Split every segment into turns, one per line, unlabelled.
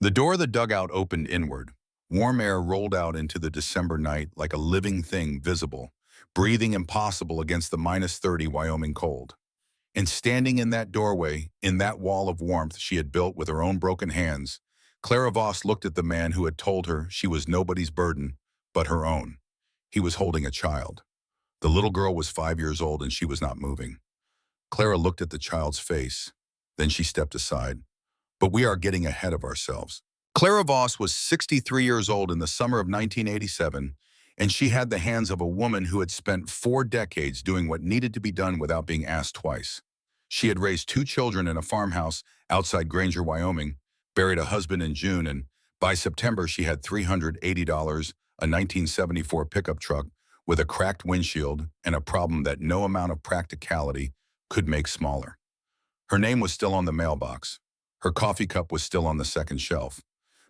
The door of the dugout opened inward. Warm air rolled out into the December night like a living thing visible, breathing impossible against the -30 Wyoming cold. And standing in that doorway, in that wall of warmth she had built with her own broken hands, Clara Voss looked at the man who had told her she was nobody's burden but her own. He was holding a child. The little girl was 5 years old and she was not moving. Clara looked at the child's face. Then she stepped aside. But we are getting ahead of ourselves. Clara Voss was 63 years old in the summer of 1987, and she had the hands of a woman who had spent 4 decades doing what needed to be done without being asked twice. She had raised 2 children in a farmhouse outside Granger, Wyoming, buried a husband in June, and by September she had $380, a 1974 pickup truck with a cracked windshield and a problem that no amount of practicality could make smaller. Her name was still on the mailbox. Her coffee cup was still on the second shelf.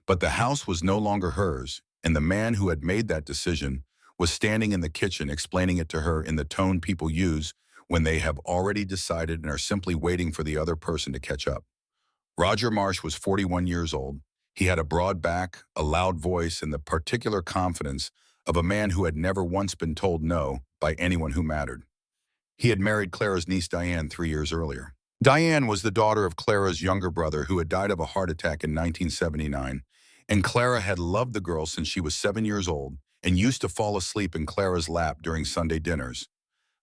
But the house was no longer hers, and the man who had made that decision was standing in the kitchen explaining it to her in the tone people use when they have already decided and are simply waiting for the other person to catch up. Roger Marsh was 41 years old. He had a broad back, a loud voice, and the particular confidence of a man who had never once been told no by anyone who mattered. He had married Clara's niece Diane 3 years earlier. Diane was the daughter of Clara's younger brother who had died of a heart attack in 1979, and Clara had loved the girl since she was 7 years old and used to fall asleep in Clara's lap during Sunday dinners.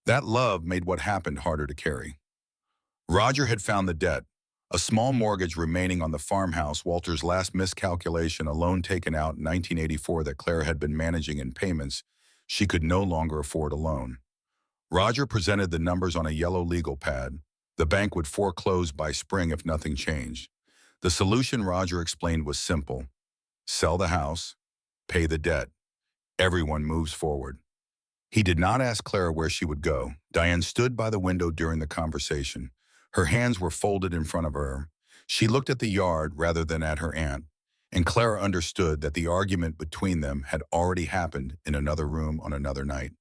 That love made what happened harder to carry. Roger had found the debt, a small mortgage remaining on the farmhouse, Walter's last miscalculation, a loan taken out in 1984 that Clara had been managing in payments she could no longer afford alone. Roger presented the numbers on a yellow legal pad. The bank would foreclose by spring if nothing changed. The solution, Roger explained, was simple. Sell the house, pay the debt. Everyone moves forward. He did not ask Clara where she would go. Diane stood by the window during the conversation. Her hands were folded in front of her. She looked at the yard rather than at her aunt, and Clara understood that the argument between them had already happened in another room on another night.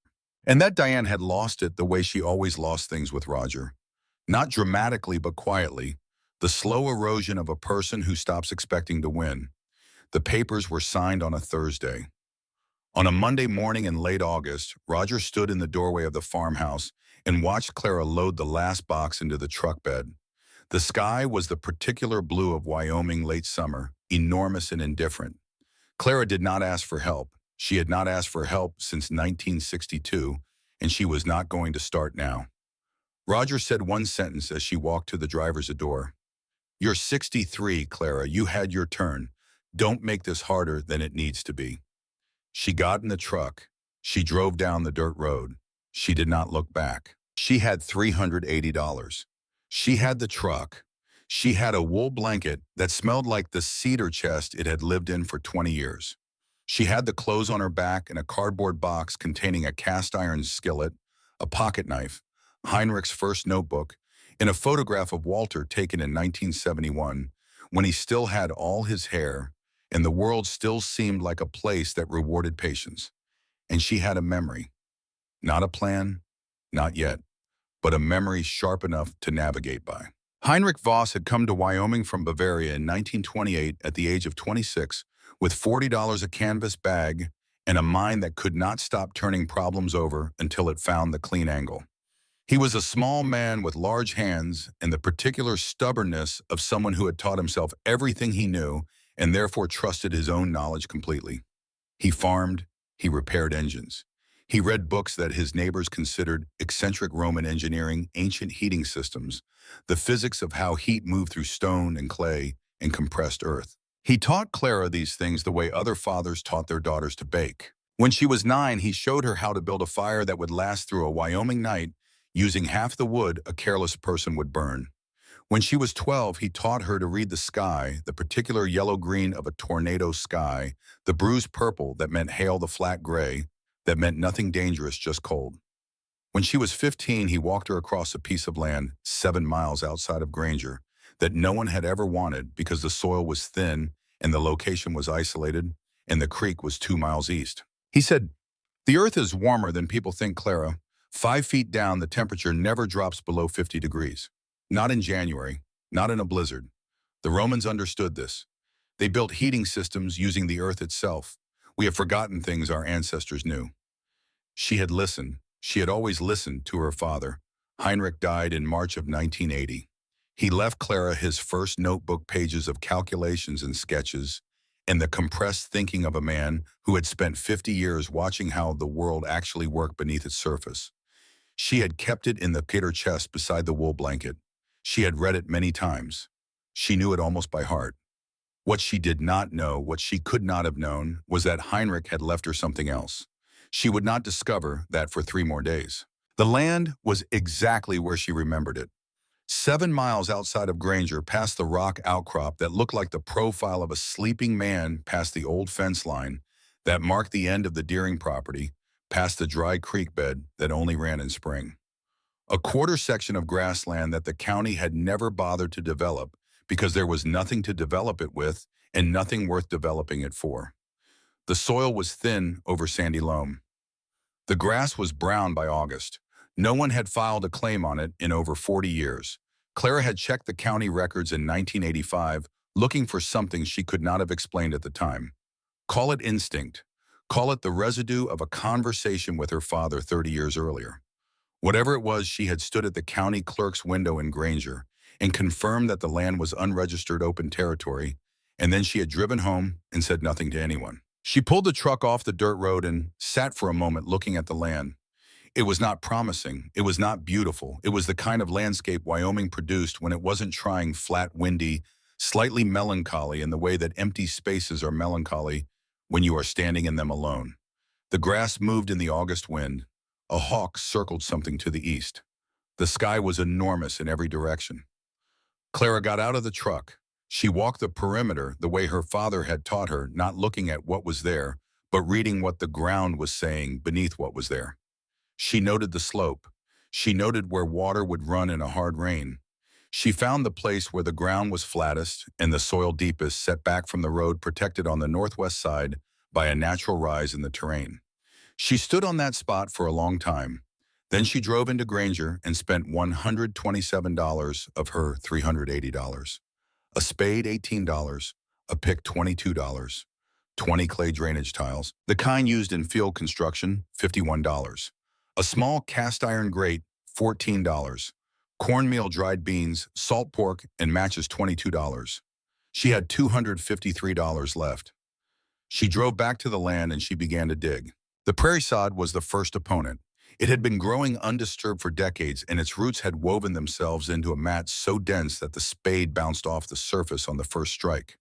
And that Diane had lost it the way she always lost things with Roger. Not dramatically, but quietly, the slow erosion of a person who stops expecting to win. The papers were signed on a Thursday. On a Monday morning in late August, Roger stood in the doorway of the farmhouse and watched Clara load the last box into the truck bed. The sky was the particular blue of Wyoming late summer, enormous and indifferent. Clara did not ask for help. She had not asked for help since 1962, and she was not going to start now. Roger said one sentence as she walked to the driver's door. "You're 63, Clara. You had your turn. Don't make this harder than it needs to be." She got in the truck. She drove down the dirt road. She did not look back. She had $380. She had the truck. She had a wool blanket that smelled like the cedar chest it had lived in for 20 years. She had the clothes on her back and a cardboard box containing a cast iron skillet, a pocket knife, Heinrich's first notebook, and a photograph of Walter taken in 1971, when he still had all his hair, and the world still seemed like a place that rewarded patience. And she had a memory. Not a plan, not yet, but a memory sharp enough to navigate by. Heinrich Voss had come to Wyoming from Bavaria in 1928 at the age of 26 with $40 a canvas bag and a mind that could not stop turning problems over until it found the clean angle. He was a small man with large hands and the particular stubbornness of someone who had taught himself everything he knew and therefore trusted his own knowledge completely. He farmed, he repaired engines. He read books that his neighbors considered eccentric Roman engineering, ancient heating systems, the physics of how heat moved through stone and clay and compressed earth. He taught Clara these things the way other fathers taught their daughters to bake. When she was 9, he showed her how to build a fire that would last through a Wyoming night using half the wood a careless person would burn. When she was 12, he taught her to read the sky, the particular yellow-green of a tornado sky, the bruised purple that meant hail, the flat gray that meant nothing dangerous, just cold. When she was 15, he walked her across a piece of land 7 miles outside of Granger that no one had ever wanted because the soil was thin and the location was isolated and the creek was 2 miles east. He said, "The earth is warmer than people think, Clara. 5 feet down, the temperature never drops below 50 degrees. Not in January, not in a blizzard." The Romans understood this. They built heating systems using the earth itself. We have forgotten things our ancestors knew. She had listened. She had always listened to her father. Heinrich died in March of 1980. He left Clara his first notebook pages of calculations and sketches, and the compressed thinking of a man who had spent 50 years watching how the world actually worked beneath its surface. She had kept it in the Peter chest beside the wool blanket. She had read it many times. She knew it almost by heart. What she did not know, what she could not have known, was that Heinrich had left her something else. She would not discover that for 3 more days. The land was exactly where she remembered it. 7 miles outside of Granger, past the rock outcrop that looked like the profile of a sleeping man, past the old fence line that marked the end of the Deering property, past the dry creek bed that only ran in spring. A quarter section of grassland that the county had never bothered to develop because there was nothing to develop it with and nothing worth developing it for. The soil was thin over sandy loam. The grass was brown by August. No one had filed a claim on it in over 40 years. Clara had checked the county records in 1985, looking for something she could not have explained at the time. Call it instinct. Call it the residue of a conversation with her father 30 years earlier. Whatever it was, she had stood at the county clerk's window in Granger and confirmed that the land was unregistered open territory, and then she had driven home and said nothing to anyone. She pulled the truck off the dirt road and sat for a moment looking at the land. It was not promising. It was not beautiful. It was the kind of landscape Wyoming produced when it wasn't trying flat, windy, slightly melancholy in the way that empty spaces are melancholy when you are standing in them alone. The grass moved in the August wind. A hawk circled something to the east. The sky was enormous in every direction. Clara got out of the truck. She walked the perimeter the way her father had taught her, not looking at what was there, but reading what the ground was saying beneath what was there. She noted the slope. She noted where water would run in a hard rain. She found the place where the ground was flattest and the soil deepest, set back from the road, protected on the northwest side by a natural rise in the terrain. She stood on that spot for a long time. Then she drove into Granger and spent $127 of her $380. A spade, $18. A pick, $22. 20 clay drainage tiles, the kind used in field construction, $51. A small cast iron grate, $14. Cornmeal, dried beans, salt pork, and matches, $22. She had $253 left. She drove back to the land and she began to dig. The prairie sod was the first opponent. It had been growing undisturbed for decades, and its roots had woven themselves into a mat so dense that the spade bounced off the surface on the first strike.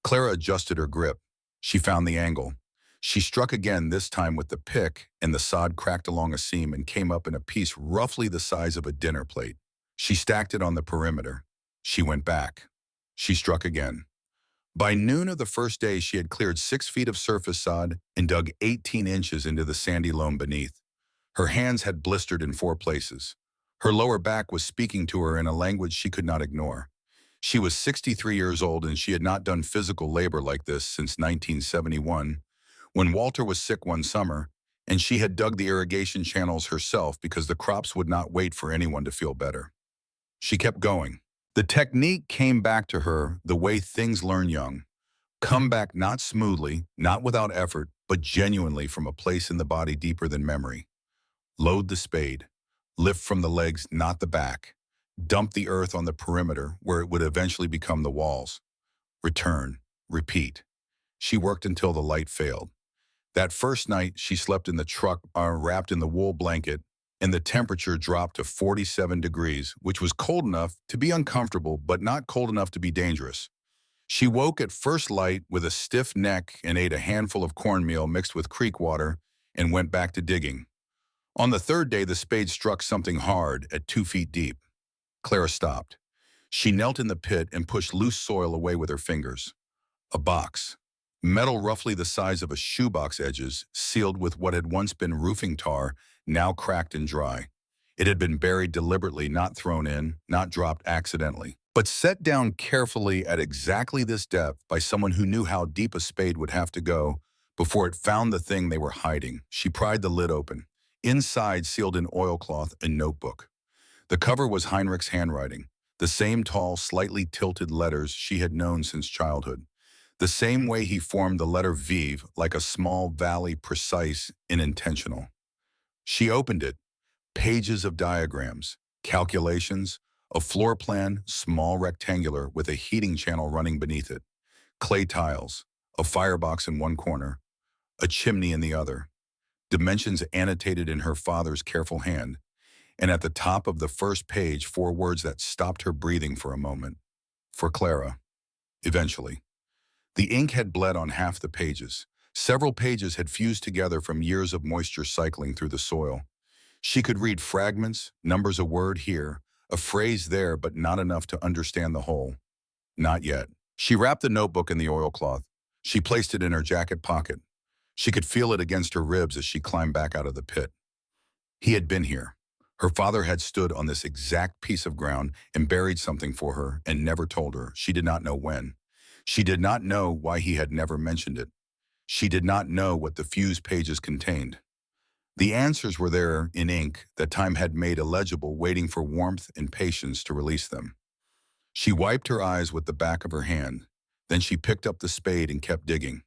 Clara adjusted her grip. She found the angle. She struck again, this time with the pick, and the sod cracked along a seam and came up in a piece roughly the size of a dinner plate. She stacked it on the perimeter. She went back. She struck again. By noon of the first day, she had cleared 6 feet of surface sod and dug 18 inches into the sandy loam beneath. Her hands had blistered in 4 places. Her lower back was speaking to her in a language she could not ignore. She was 63 years old and she had not done physical labor like this since 1971, when Walter was sick one summer, and she had dug the irrigation channels herself because the crops would not wait for anyone to feel better. She kept going. The technique came back to her the way things learn young. Come back not smoothly, not without effort, but genuinely from a place in the body deeper than memory. Load the spade. Lift from the legs, not the back. Dump the earth on the perimeter where it would eventually become the walls. Return. Repeat. She worked until the light failed. That first night, she slept in the truck, wrapped in the wool blanket, and the temperature dropped to 47 degrees, which was cold enough to be uncomfortable, but not cold enough to be dangerous. She woke at first light with a stiff neck and ate a handful of cornmeal mixed with creek water and went back to digging. On the third day, the spade struck something hard at 2 feet deep. Clara stopped. She knelt in the pit and pushed loose soil away with her fingers. A box. Metal roughly the size of a shoebox edges, sealed with what had once been roofing tar, now cracked and dry. It had been buried deliberately, not thrown in, not dropped accidentally, but set down carefully at exactly this depth by someone who knew how deep a spade would have to go before it found the thing they were hiding. She pried the lid open. Inside, sealed in oilcloth, a notebook. The cover was Heinrich's handwriting, the same tall, slightly tilted letters she had known since childhood. The same way he formed the letter V like a small valley, precise and intentional. She opened it, pages of diagrams, calculations, a floor plan, small rectangular with a heating channel running beneath it, clay tiles, a firebox in one corner, a chimney in the other, dimensions annotated in her father's careful hand, and at the top of the first page, 4 words that stopped her breathing for a moment. For Clara, eventually. The ink had bled on half the pages. Several pages had fused together from years of moisture cycling through the soil. She could read fragments, numbers a word here, a phrase there, but not enough to understand the whole. Not yet. She wrapped the notebook in the oilcloth. She placed it in her jacket pocket. She could feel it against her ribs as she climbed back out of the pit. He had been here. Her father had stood on this exact piece of ground and buried something for her and never told her. She did not know when. She did not know why he had never mentioned it. She did not know what the fused pages contained. The answers were there in ink that time had made illegible, waiting for warmth and patience to release them. She wiped her eyes with the back of her hand. Then she picked up the spade and kept digging.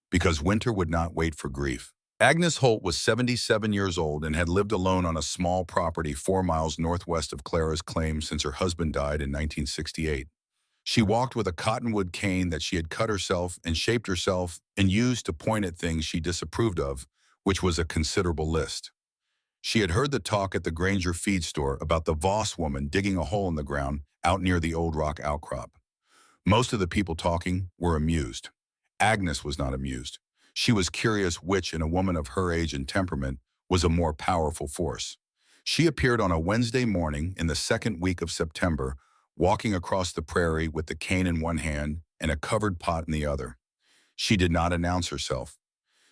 Because winter would not wait for grief. Agnes Holt was 77 years old and had lived alone on a small property 4 miles northwest of Clara's claim since her husband died in 1968. She walked with a cottonwood cane that she had cut herself and shaped herself and used to point at things she disapproved of, which was a considerable list. She had heard the talk at the Granger feed store about the Voss woman digging a hole in the ground out near the old rock outcrop. Most of the people talking were amused. Agnes was not amused. She was curious which, in a woman of her age and temperament, was a more powerful force. She appeared on a Wednesday morning in the second week of September, walking across the prairie with the cane in one hand and a covered pot in the other. She did not announce herself.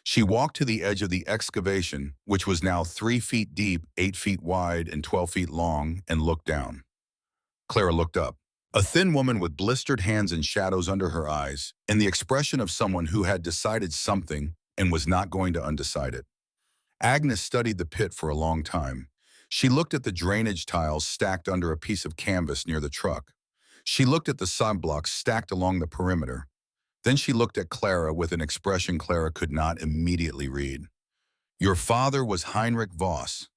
She walked to the edge of the excavation, which was now 3 feet deep, 8 feet wide, and 12 feet long, and looked down. Clara looked up. A thin woman with blistered hands and shadows under her eyes, and the expression of someone who had decided something and was not going to undecide it. Agnes studied the pit for a long time. She looked at the drainage tiles stacked under a piece of canvas near the truck. She looked at the sod blocks stacked along the perimeter. Then she looked at Clara with an expression Clara could not immediately read. "Your father was Heinrich Voss."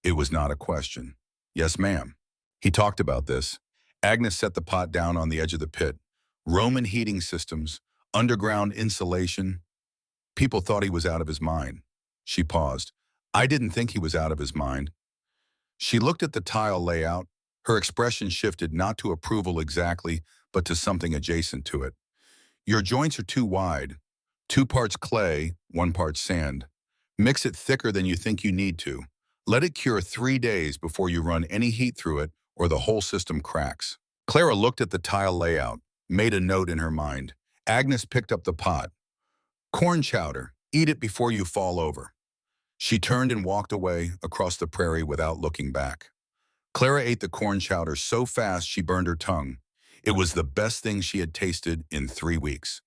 It was not a question. "Yes, ma'am." He talked about this. Agnes set the pot down on the edge of the pit. Roman heating systems, underground insulation. People thought he was out of his mind. She paused. "I didn't think he was out of his mind." She looked at the tile layout. Her expression shifted not to approval exactly, but to something adjacent to it. "Your joints are too wide. 2 parts clay, 1 part sand. Mix it thicker than you think you need to. Let it cure 3 days before you run any heat through it, or the whole system cracks." Clara looked at the tile layout, made a note in her mind. Agnes picked up the pot. "Corn chowder. Eat it before you fall over." She turned and walked away across the prairie without looking back. Clara ate the corn chowder so fast she burned her tongue. It was the best thing she had tasted in 3 weeks.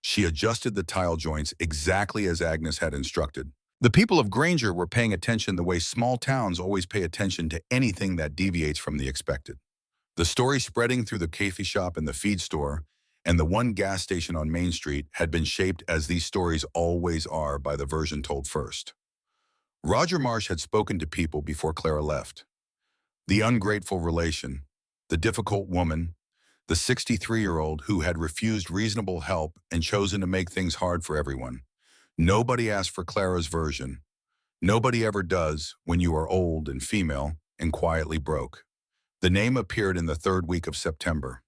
She adjusted the tile joints exactly as Agnes had instructed. The people of Granger were paying attention the way small towns always pay attention to anything that deviates from the expected. The story spreading through the coffee shop and the feed store and the one gas station on Main Street had been shaped, as these stories always are, by the version told first. Roger Marsh had spoken to people before Clara left. The ungrateful relation, the difficult woman, the 63-year-old who had refused reasonable help and chosen to make things hard for everyone. Nobody asked for Clara's version. Nobody ever does when you are old and female and quietly broke. The name appeared in the 3rd week of September.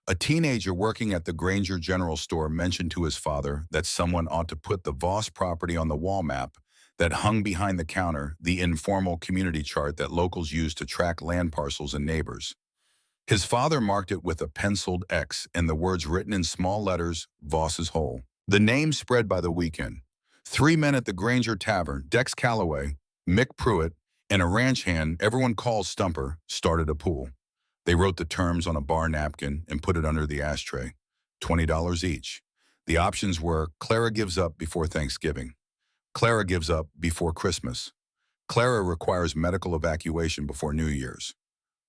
A teenager working at the Granger General Store mentioned to his father that someone ought to put the Voss property on the wall map that hung behind the counter, the informal community chart that locals use to track land parcels and neighbors. His father marked it with a penciled X and the words written in small letters, "Voss's Hole." The name spread by the weekend. 3 men at the Granger Tavern, Dex Calloway, Mick Pruitt, and a ranch hand everyone calls Stumper, started a pool. They wrote the terms on a bar napkin and put it under the ashtray. $20 each. The options were: Clara gives up before Thanksgiving. Clara gives up before Christmas. Clara requires medical evacuation before New Year's.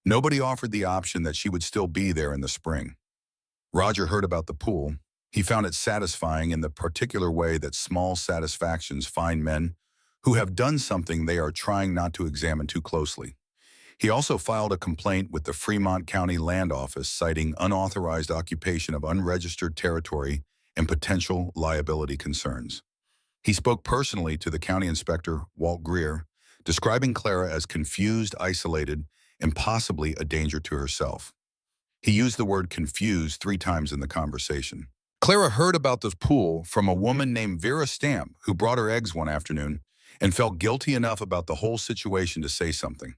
Nobody offered the option that she would still be there in the spring. Roger heard about the pool. He found it satisfying in the particular way that small satisfactions find men who have done something they are trying not to examine too closely. He also filed a complaint with the Fremont County Land Office citing unauthorized occupation of unregistered territory and potential liability concerns. He spoke personally to the county inspector, Walt Greer, describing Clara as confused, isolated, and possibly a danger to herself. He used the word confused 3 times in the conversation. Clara heard about the pool from a woman named Vera Stamp who brought her eggs one afternoon and felt guilty enough about the whole situation to say something.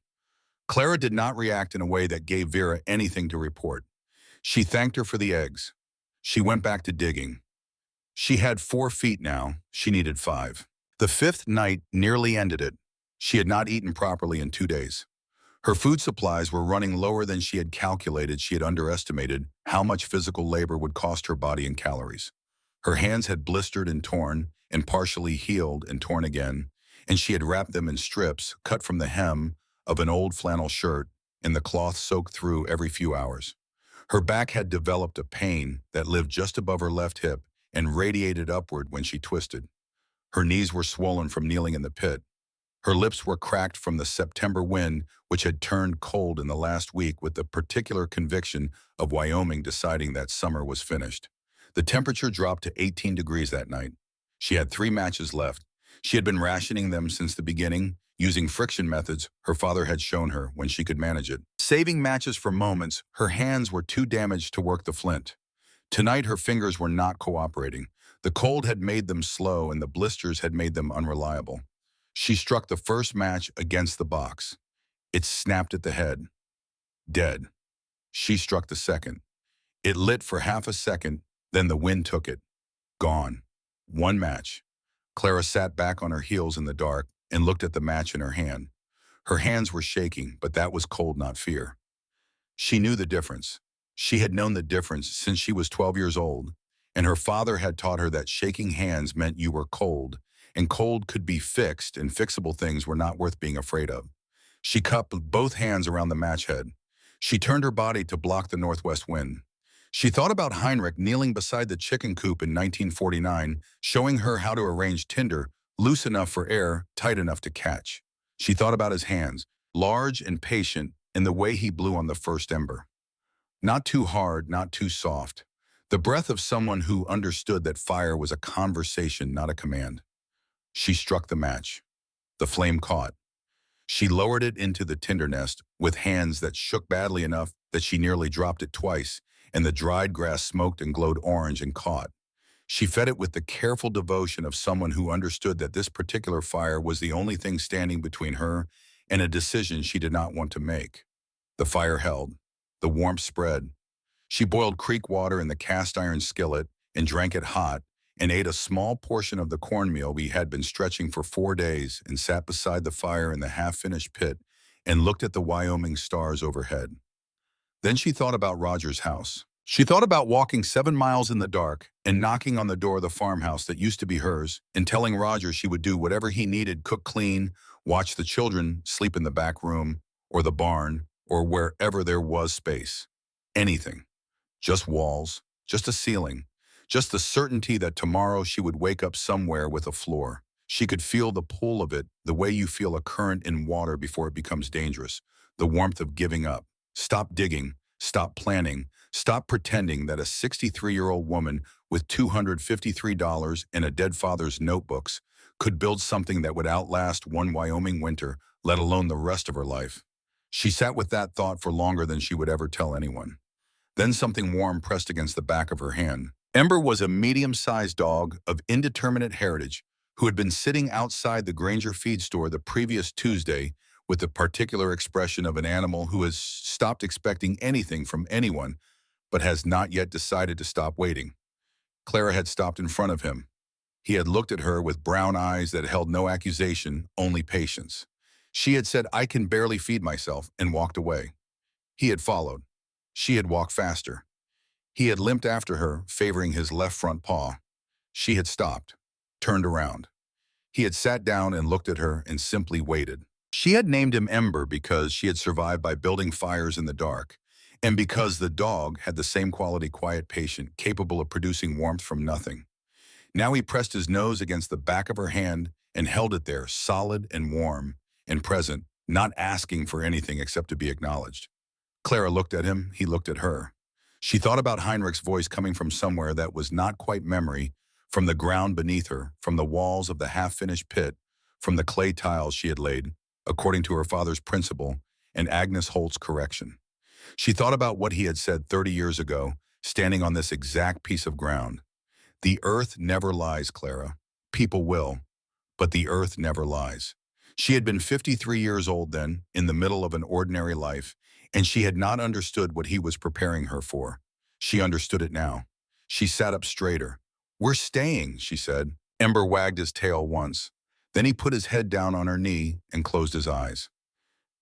Clara did not react in a way that gave Vera anything to report. She thanked her for the eggs. She went back to digging. She had 4 feet now. She needed 5. The 5th night nearly ended it. She had not eaten properly in 2 days. Her food supplies were running lower than she had calculated. She had underestimated how much physical labor would cost her body in calories. Her hands had blistered and torn, and partially healed and torn again, and she had wrapped them in strips cut from the hem of an old flannel shirt, and the cloth soaked through every few hours. Her back had developed a pain that lived just above her left hip and radiated upward when she twisted. Her knees were swollen from kneeling in the pit. Her lips were cracked from the September wind, which had turned cold in the last week with the particular conviction of Wyoming deciding that summer was finished. The temperature dropped to 18 degrees that night. She had 3 matches left. She had been rationing them since the beginning, using friction methods her father had shown her when she could manage it. Saving matches for moments, her hands were too damaged to work the flint. Tonight her fingers were not cooperating. The cold had made them slow and the blisters had made them unreliable. She struck the first match against the box. It snapped at the head. Dead. She struck the second. It lit for half a second, then the wind took it. Gone. 1 match. Clara sat back on her heels in the dark and looked at the match in her hand. Her hands were shaking, but that was cold, not fear. She knew the difference. She had known the difference since she was 12 years old, and her father had taught her that shaking hands meant you were cold, and cold could be fixed, and fixable things were not worth being afraid of. She cupped both hands around the match head. She turned her body to block the northwest wind. She thought about Heinrich kneeling beside the chicken coop in 1949, showing her how to arrange tinder, loose enough for air, tight enough to catch. She thought about his hands, large and patient, and the way he blew on the first ember. Not too hard, not too soft. The breath of someone who understood that fire was a conversation, not a command. She struck the match. The flame caught. She lowered it into the tinder nest with hands that shook badly enough that she nearly dropped it twice, and the dried grass smoked and glowed orange and caught. She fed it with the careful devotion of someone who understood that this particular fire was the only thing standing between her and a decision she did not want to make. The fire held. The warmth spread. She boiled creek water in the cast iron skillet and drank it hot, and ate a small portion of the cornmeal we had been stretching for 4 days, and sat beside the fire in the half-finished pit and looked at the Wyoming stars overhead. Then she thought about Roger's house. She thought about walking 7 miles in the dark and knocking on the door of the farmhouse that used to be hers and telling Roger she would do whatever he needed, cook clean, watch the children sleep in the back room or the barn or wherever there was space. Anything. Just walls, just a ceiling, just the certainty that tomorrow she would wake up somewhere with a floor. She could feel the pull of it, the way you feel a current in water before it becomes dangerous, the warmth of giving up. Stop digging, stop planning, stop pretending that a 63-year-old woman with $253 and a dead father's notebooks could build something that would outlast one Wyoming winter, let alone the rest of her life. She sat with that thought for longer than she would ever tell anyone. Then something warm pressed against the back of her hand. Ember was a medium-sized dog of indeterminate heritage who had been sitting outside the Granger feed store the previous Tuesday with the particular expression of an animal who has stopped expecting anything from anyone but has not yet decided to stop waiting. Clara had stopped in front of him. He had looked at her with brown eyes that held no accusation, only patience. She had said, "I can barely feed myself," and walked away. He had followed. She had walked faster. He had limped after her, favoring his left front paw. She had stopped, turned around. He had sat down and looked at her and simply waited. She had named him Ember because she had survived by building fires in the dark, And because the dog had the same quality quiet patient capable of producing warmth from nothing. Now he pressed his nose against the back of her hand and held it there, solid and warm and present, not asking for anything except to be acknowledged. Clara looked at him, he looked at her. She thought about Heinrich's voice coming from somewhere that was not quite memory, from the ground beneath her, from the walls of the half-finished pit, from the clay tiles she had laid, according to her father's principle, and Agnes Holt's correction. She thought about what he had said 30 years ago, standing on this exact piece of ground. The earth never lies, Clara. People will, but the earth never lies. She had been 53 years old then, in the middle of an ordinary life, and she had not understood what he was preparing her for. She understood it now. She sat up straighter. "We're staying," she said. Ember wagged his tail once. Then he put his head down on her knee and closed his eyes.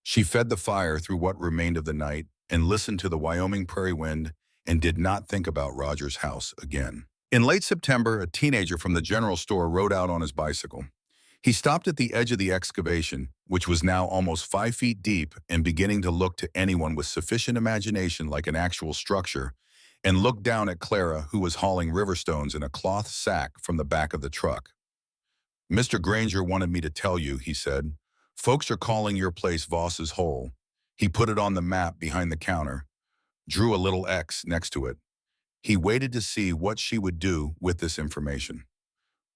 She fed the fire through what remained of the night and listened to the Wyoming prairie wind and did not think about Roger's house again. In late September, a teenager from the general store rode out on his bicycle. He stopped at the edge of the excavation, which was now almost 5 feet deep and beginning to look to anyone with sufficient imagination like an actual structure, and looked down at Clara, who was hauling river stones in a cloth sack from the back of the truck. "Mr. Granger wanted me to tell you," he said. "Folks are calling your place Voss's Hole." He put it on the map behind the counter, drew a little X next to it. He waited to see what she would do with this information.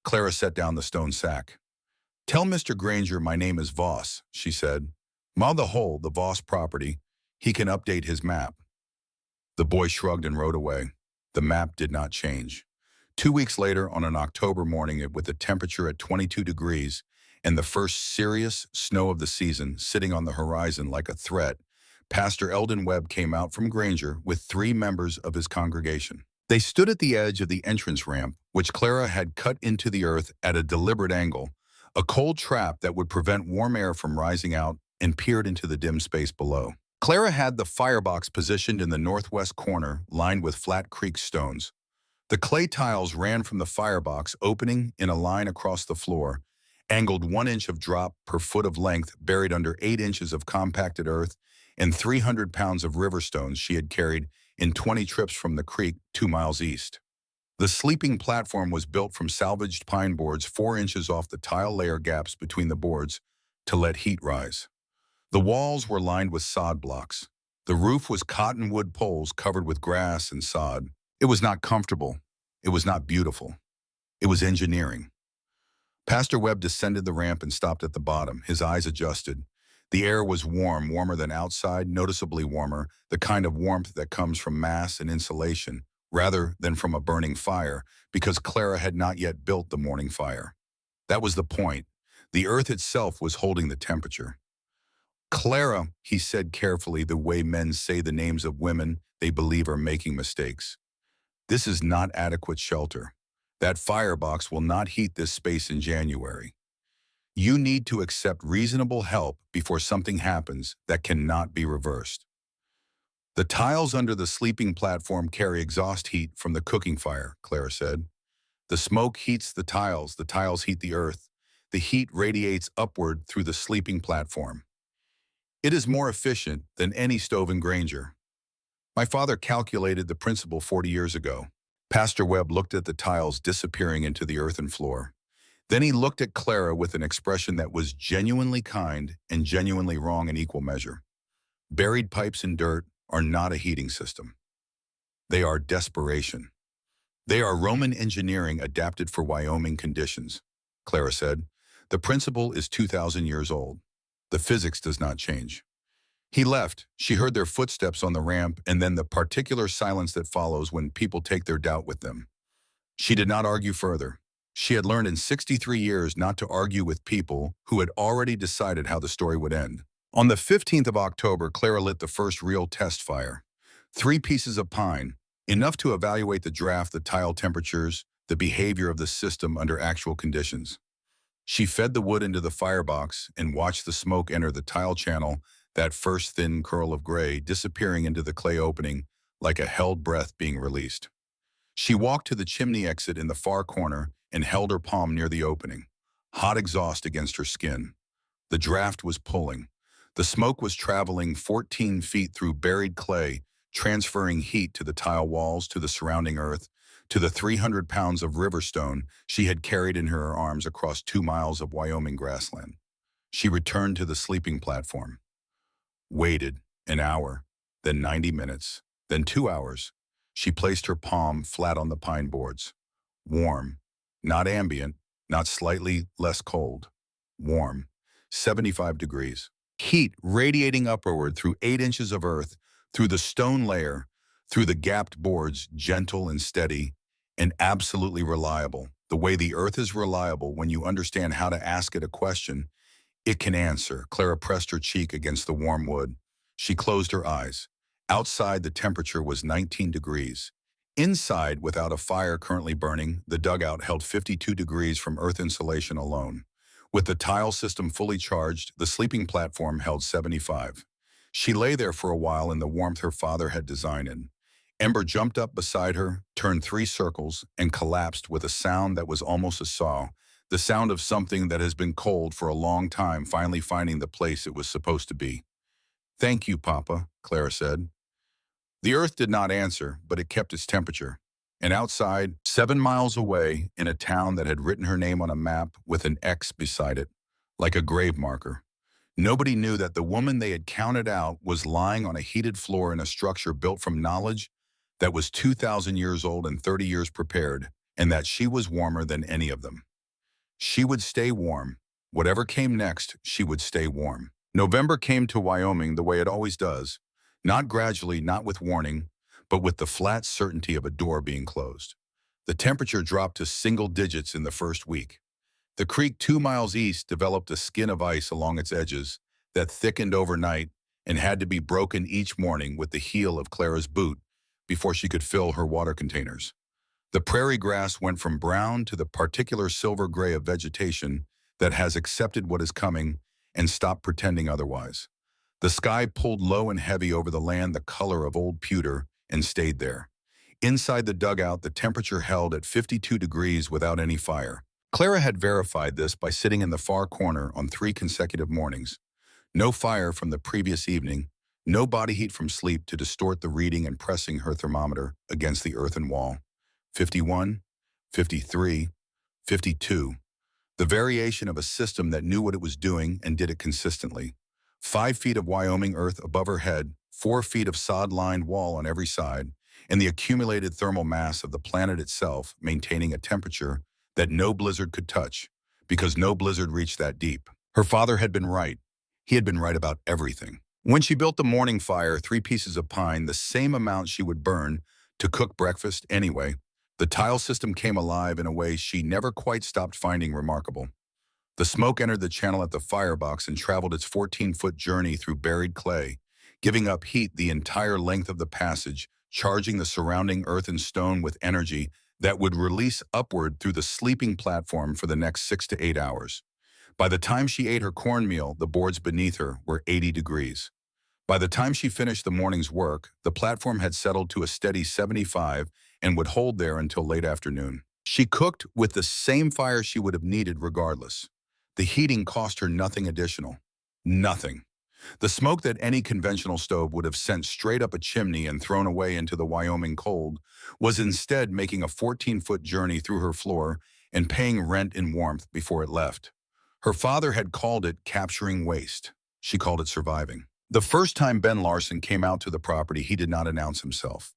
Clara set down the stone sack. "Tell Mr. Granger my name is Voss," she said. "Ma the Hole, the Voss property. He can update his map." The boy shrugged and rode away. The map did not change. 2 weeks later, on an October morning with the temperature at 22 degrees and the first serious snow of the season sitting on the horizon like a threat, Pastor Eldon Webb came out from Granger with 3 members of his congregation. They stood at the edge of the entrance ramp, which Clara had cut into the earth at a deliberate angle, a cold trap that would prevent warm air from rising out, and peered into the dim space below. Clara had the firebox positioned in the northwest corner, lined with flat creek stones. The clay tiles ran from the firebox opening in a line across the floor, angled 1 inch of drop per foot of length buried under 8 inches of compacted earth and 300 pounds of river stones she had carried in 20 trips from the creek 2 miles east. The sleeping platform was built from salvaged pine boards 4 inches off the tile layer gaps between the boards to let heat rise. The walls were lined with sod blocks. The roof was cottonwood poles covered with grass and sod. It was not comfortable. It was not beautiful. It was engineering. Pastor Webb descended the ramp and stopped at the bottom, his eyes adjusted. The air was warm, warmer than outside, noticeably warmer, the kind of warmth that comes from mass and insulation, rather than from a burning fire, because Clara had not yet built the morning fire. That was the point. The earth itself was holding the temperature. "Clara," he said carefully, the way men say the names of women they believe are making mistakes. "This is not adequate shelter. That firebox will not heat this space in January. You need to accept reasonable help before something happens that cannot be reversed." "The tiles under the sleeping platform carry exhaust heat from the cooking fire," Clara said. "The smoke heats the tiles heat the earth. The heat radiates upward through the sleeping platform. It is more efficient than any stove in Granger. My father calculated the principle 40 years ago." Pastor Webb looked at the tiles disappearing into the earthen floor. Then he looked at Clara with an expression that was genuinely kind and genuinely wrong in equal measure. "Buried pipes in dirt are not a heating system. They are desperation. They are Roman engineering adapted for Wyoming conditions," Clara said. "The principle is 2,000 years old. The physics does not change." He left. She heard their footsteps on the ramp and then the particular silence that follows when people take their doubt with them. She did not argue further. She had learned in 63 years not to argue with people who had already decided how the story would end. On the 15th of October, Clara lit the first real test fire. 3 pieces of pine, enough to evaluate the draft, the tile temperatures, the behavior of the system under actual conditions. She fed the wood into the firebox and watched the smoke enter the tile channel, that first thin curl of gray disappearing into the clay opening like a held breath being released. She walked to the chimney exit in the far corner and held her palm near the opening, hot exhaust against her skin. The draft was pulling. The smoke was traveling 14 feet through buried clay, transferring heat to the tile walls, to the surrounding earth, to the 300 pounds of river stone she had carried in her arms across 2 miles of Wyoming grassland. She returned to the sleeping platform, waited an hour, then 90 minutes, then 2 hours. She placed her palm flat on the pine boards. Warm, not ambient, not slightly less cold. Warm, 75 degrees. Heat radiating upward through 8 inches of earth, through the stone layer, through the gapped boards, gentle and steady, and absolutely reliable. The way the earth is reliable when you understand how to ask it a question, it can answer. Clara pressed her cheek against the warm wood. She closed her eyes. Outside, the temperature was 19 degrees. Inside, without a fire currently burning, the dugout held 52 degrees from earth insulation alone. With the tile system fully charged, the sleeping platform held 75. She lay there for a while in the warmth her father had designed in. Ember jumped up beside her, turned 3 circles, and collapsed with a sound that was almost a sob, the sound of something that has been cold for a long time finally finding the place it was supposed to be. "Thank you, Papa," Clara said. The earth did not answer, but it kept its temperature. And outside, 7 miles away, in a town that had written her name on a map with an X beside it, like a grave marker, nobody knew that the woman they had counted out was lying on a heated floor in a structure built from knowledge that was 2,000 years old and 30 years prepared, and that she was warmer than any of them. She would stay warm. Whatever came next, she would stay warm. November came to Wyoming the way it always does, not gradually, not with warning, but with the flat certainty of a door being closed. The temperature dropped to single digits in the first week. The creek 2 miles east developed a skin of ice along its edges that thickened overnight and had to be broken each morning with the heel of Clara's boot before she could fill her water containers. The prairie grass went from brown to the particular silver gray of vegetation that has accepted what is coming and stopped pretending otherwise. The sky pulled low and heavy over the land, the color of old pewter, and stayed there. Inside the dugout, the temperature held at 52 degrees without any fire. Clara had verified this by sitting in the far corner on 3 consecutive mornings. No fire from the previous evening, no body heat from sleep to distort the reading and pressing her thermometer against the earthen wall. 51, 53, 52. The variation of a system that knew what it was doing and did it consistently. 5 feet of Wyoming earth above her head, 4 feet of sod-lined wall on every side, and the accumulated thermal mass of the planet itself maintaining a temperature that no blizzard could touch, because no blizzard reached that deep. Her father had been right. He had been right about everything. When she built the morning fire, 3 pieces of pine, the same amount she would burn to cook breakfast anyway, the tile system came alive in a way she never quite stopped finding remarkable. The smoke entered the channel at the firebox and traveled its 14-foot journey through buried clay, giving up heat the entire length of the passage, charging the surrounding earth and stone with energy that would release upward through the sleeping platform for the next 6 to 8 hours. By the time she ate her cornmeal, the boards beneath her were 80 degrees. By the time she finished the morning's work, the platform had settled to a steady 75 and would hold there until late afternoon. She cooked with the same fire she would have needed regardless. The heating cost her nothing additional. Nothing. The smoke that any conventional stove would have sent straight up a chimney and thrown away into the Wyoming cold was instead making a 14-foot journey through her floor and paying rent in warmth before it left. Her father had called it capturing waste. She called it surviving. The first time Ben Larson came out to the property, he did not announce himself.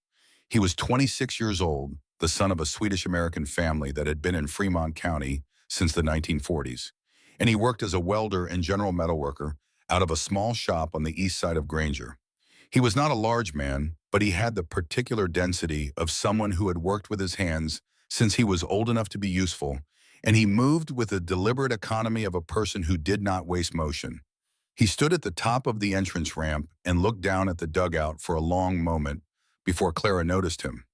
He was 26 years old, the son of a Swedish-American family that had been in Fremont County since the 1940s, and he worked as a welder and general metalworker out of a small shop on the east side of Granger. He was not a large man, but he had the particular density of someone who had worked with his hands since he was old enough to be useful, and he moved with the deliberate economy of a person who did not waste motion. He stood at the top of the entrance ramp and looked down at the dugout for a long moment before Clara noticed him.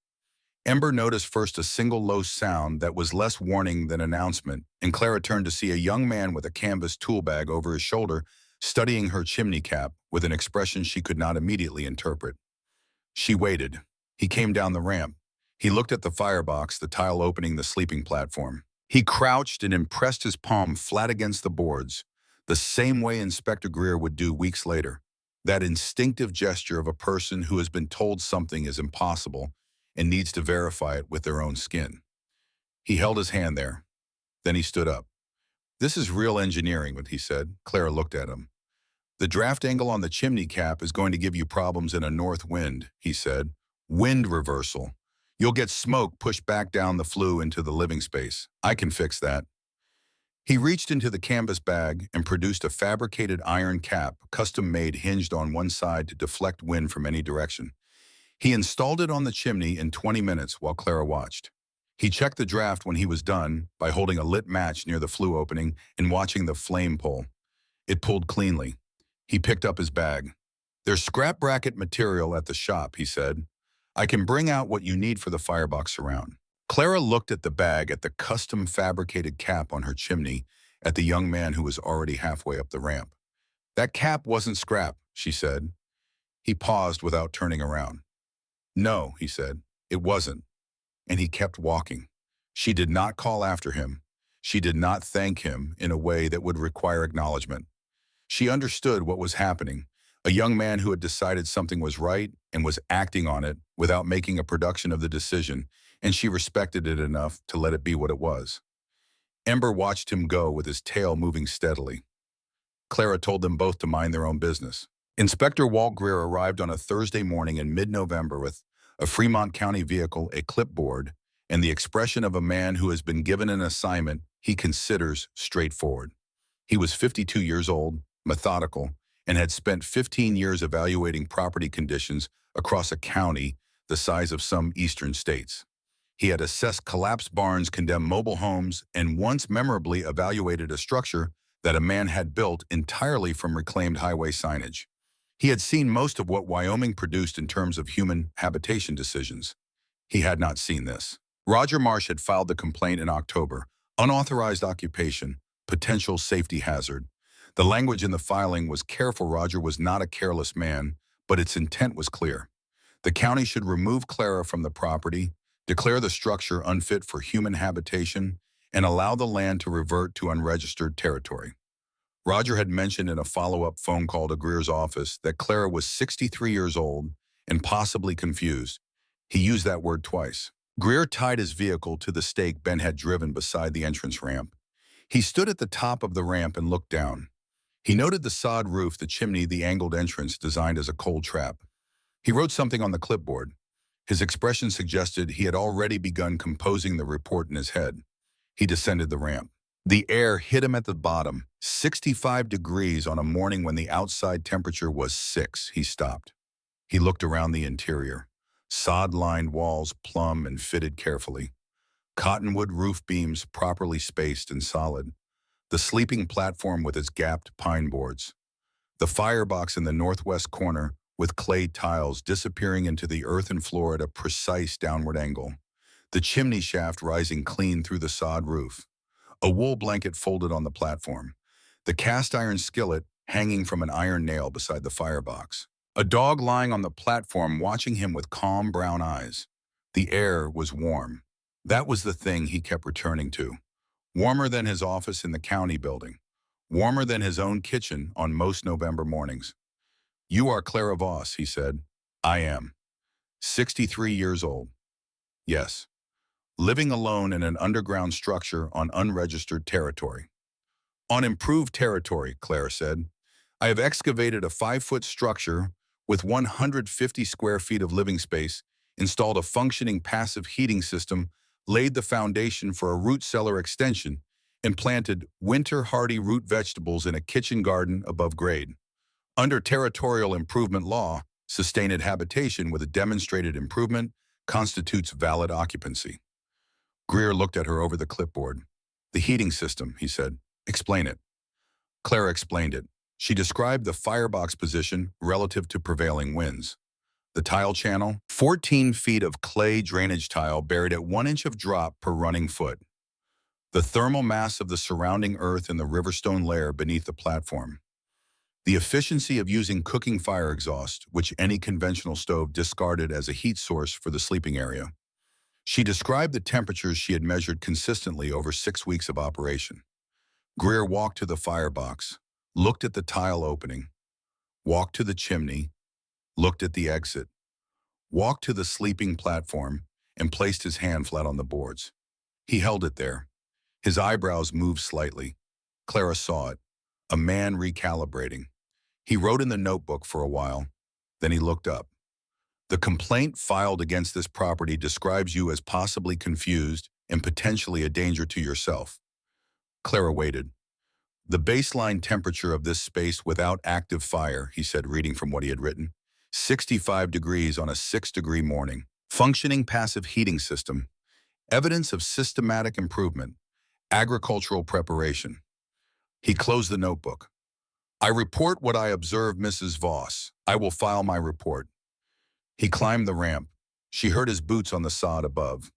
Ember noticed first a single low sound that was less warning than announcement, and Clara turned to see a young man with a canvas tool bag over his shoulder studying her chimney cap with an expression she could not immediately interpret. She waited. He came down the ramp. He looked at the firebox, the tile opening the sleeping platform. He crouched and impressed his palm flat against the boards, the same way Inspector Greer would do weeks later. that instinctive gesture of a person who has been told something is impossible and needs to verify it with their own skin. He held his hand there. Then he stood up. "This is real engineering," he said. Clara looked at him. "The draft angle on the chimney cap is going to give you problems in a north wind," he said. "Wind reversal. You'll get smoke pushed back down the flue into the living space. I can fix that." He reached into the canvas bag and produced a fabricated iron cap, custom-made, hinged on one side to deflect wind from any direction. He installed it on the chimney in 20 minutes while Clara watched. He checked the draft when he was done by holding a lit match near the flue opening and watching the flame pull. It pulled cleanly. He picked up his bag. "There's scrap bracket material at the shop," he said. "I can bring out what you need for the firebox surround." Clara looked at the bag, at the custom fabricated cap on her chimney, at the young man who was already halfway up the ramp. "That cap wasn't scrap," she said. He paused without turning around. "No," he said, "it wasn't." And he kept walking. She did not call after him. She did not thank him in a way that would require acknowledgement. She understood what was happening. A young man who had decided something was right and was acting on it without making a production of the decision, and she respected it enough to let it be what it was. Ember watched him go with his tail moving steadily. Clara told them both to mind their own business. Inspector Walt Greer arrived on a Thursday morning in mid-November with a Fremont County vehicle, a clipboard, and the expression of a man who has been given an assignment he considers straightforward. He was 52 years old, methodical, and had spent 15 years evaluating property conditions across a county the size of some eastern states. He had assessed collapsed barns, condemned mobile homes, and once memorably evaluated a structure that a man had built entirely from reclaimed highway signage. He had seen most of what Wyoming produced in terms of human habitation decisions. He had not seen this. Roger Marsh had filed the complaint in October. Unauthorized occupation, potential safety hazard. The language in the filing was careful. Roger was not a careless man, but its intent was clear. The county should remove Clara from the property, declare the structure unfit for human habitation, and allow the land to revert to unregistered territory. Roger had mentioned in a follow-up phone call to Greer's office that Clara was 63 years old and possibly confused. He used that word twice. Greer tied his vehicle to the stake Ben had driven beside the entrance ramp. He stood at the top of the ramp and looked down. He noted the sod roof, the chimney, the angled entrance designed as a cold trap. He wrote something on the clipboard. His expression suggested he had already begun composing the report in his head. He descended the ramp. The air hit him at the bottom, 65 degrees on a morning when the outside temperature was 6. He stopped. He looked around the interior. Sod-lined walls, plumb and fitted carefully. Cottonwood roof beams properly spaced and solid. The sleeping platform with its gapped pine boards. The firebox in the northwest corner with clay tiles disappearing into the earthen floor at a precise downward angle. The chimney shaft rising clean through the sod roof. A wool blanket folded on the platform. The cast iron skillet hanging from an iron nail beside the firebox. A dog lying on the platform watching him with calm brown eyes. The air was warm. That was the thing he kept returning to. Warmer than his office in the county building. Warmer than his own kitchen on most November mornings. "You are Clara Voss," he said. "I am. 63 years old. Yes. Living alone in an underground structure on unregistered territory." "On improved territory," Clara said. "I have excavated a 5-foot structure with 150 square feet of living space, installed a functioning passive heating system, laid the foundation for a root cellar extension, and planted winter-hardy root vegetables in a kitchen garden above grade. Under territorial improvement law, sustained habitation with a demonstrated improvement constitutes valid occupancy." Greer looked at her over the clipboard. "The heating system," he said. "Explain it." Clara explained it. She described the firebox position relative to prevailing winds. The tile channel, 14 feet of clay drainage tile buried at 1 inch of drop per running foot. The thermal mass of the surrounding earth in the riverstone layer beneath the platform. The efficiency of using cooking fire exhaust, which any conventional stove discarded as a heat source for the sleeping area. She described the temperatures she had measured consistently over 6 weeks of operation. Greer walked to the firebox, looked at the tile opening. walked to the chimney, looked at the exit, walked to the sleeping platform, and placed his hand flat on the boards. He held it there. His eyebrows moved slightly. Clara saw it. A man recalibrating. He wrote in the notebook for a while. Then he looked up. The complaint filed against this property describes you as possibly confused and potentially a danger to yourself. Clara waited. The baseline temperature of this space without active fire, he said, reading from what he had written, 65 degrees on a 6-degree morning. Functioning passive heating system. Evidence of systematic improvement. Agricultural preparation. He closed the notebook. I report what I observed, Mrs. Voss. I will file my report. He climbed the ramp. She heard his boots on the sod above.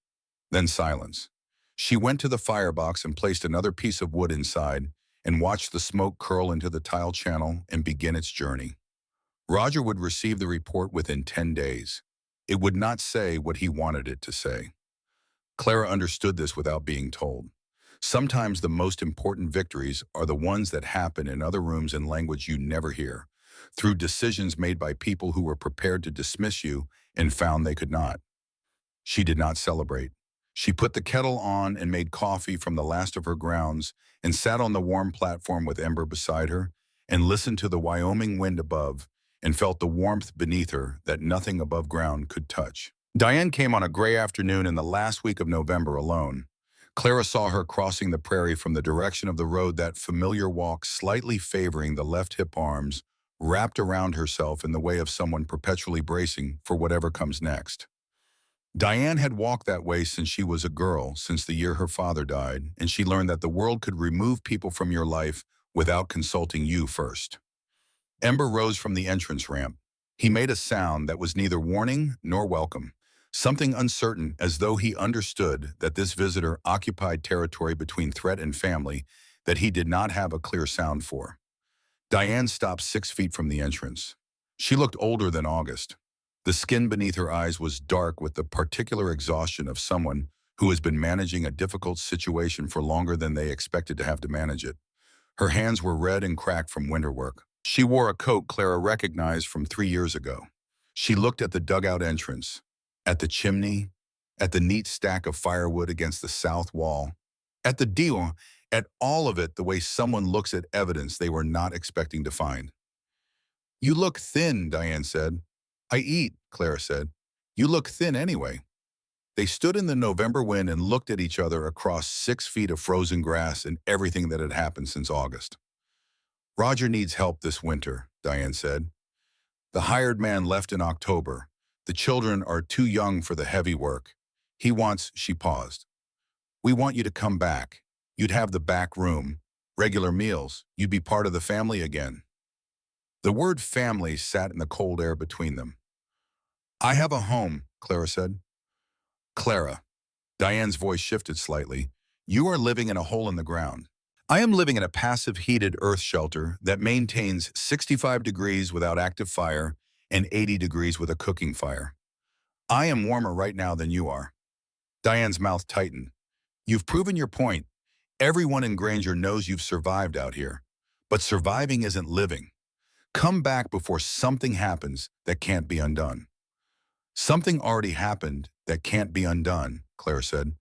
Then silence. She went to the firebox and placed another piece of wood inside and watched the smoke curl into the tile channel and begin its journey. Roger would receive the report within 10 days. It would not say what he wanted it to say. Clara understood this without being told. Sometimes the most important victories are the ones that happen in other rooms in language you never hear, through decisions made by people who were prepared to dismiss you and found they could not. She did not celebrate. She put the kettle on and made coffee from the last of her grounds and sat on the warm platform with Ember beside her and listened to the Wyoming wind above and felt the warmth beneath her that nothing above ground could touch. Diane came on a gray afternoon in the last week of November alone. Clara saw her crossing the prairie from the direction of the road, that familiar walk slightly favoring the left hip, arms wrapped around herself in the way of someone perpetually bracing for whatever comes next. Diane had walked that way since she was a girl, since the year her father died, and she learned that the world could remove people from your life without consulting you first. Ember rose from the entrance ramp. He made a sound that was neither warning nor welcome. Something uncertain, as though he understood that this visitor occupied territory between threat and family that he did not have a clear sound for. Diane stopped 6 feet from the entrance. She looked older than August. The skin beneath her eyes was dark with the particular exhaustion of someone who has been managing a difficult situation for longer than they expected to have to manage it. Her hands were red and cracked from winter work. She wore a coat Clara recognized from 3 years ago. She looked at the dugout entrance, at the chimney, at the neat stack of firewood against the south wall, at the deal, at all of it the way someone looks at evidence they were not expecting to find. You look thin, Diane said. I eat, Clara said. You look thin anyway. They stood in the November wind and looked at each other across 6 feet of frozen grass and everything that had happened since August. Roger needs help this winter, Diane said. The hired man left in October. The children are too young for the heavy work. She paused. We want you to come back. You'd have the back room, regular meals. You'd be part of the family again. The word family sat in the cold air between them. I have a home, Clara said. Clara. Diane's voice shifted slightly. You are living in a hole in the ground. I am living in a passive heated earth shelter that maintains 65 degrees without active fire and 80 degrees with a cooking fire. I am warmer right now than you are. Diane's mouth tightened. You've proven your point. Everyone in Granger knows you've survived out here. But surviving isn't living. Come back before something happens that can't be undone. Something already happened that can't be undone, Claire said.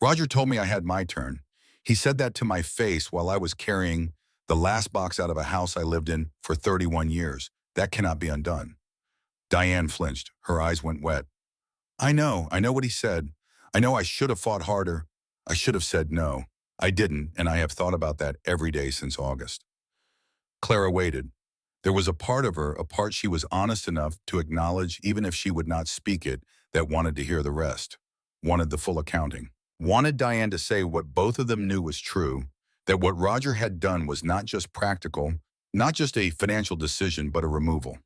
Roger told me I had my turn. He said that to my face while I was carrying the last box out of a house I lived in for 31 years. That cannot be undone. Diane flinched. Her eyes went wet. I know what he said. I know I should have fought harder. I should have said no. I didn't, and I have thought about that every day since August. Clara waited. There was a part of her, a part she was honest enough to acknowledge even if she would not speak it, that wanted to hear the rest, wanted the full accounting, wanted Diane to say what both of them knew was true, that what Roger had done was not just practical, not just a financial decision, but a removal.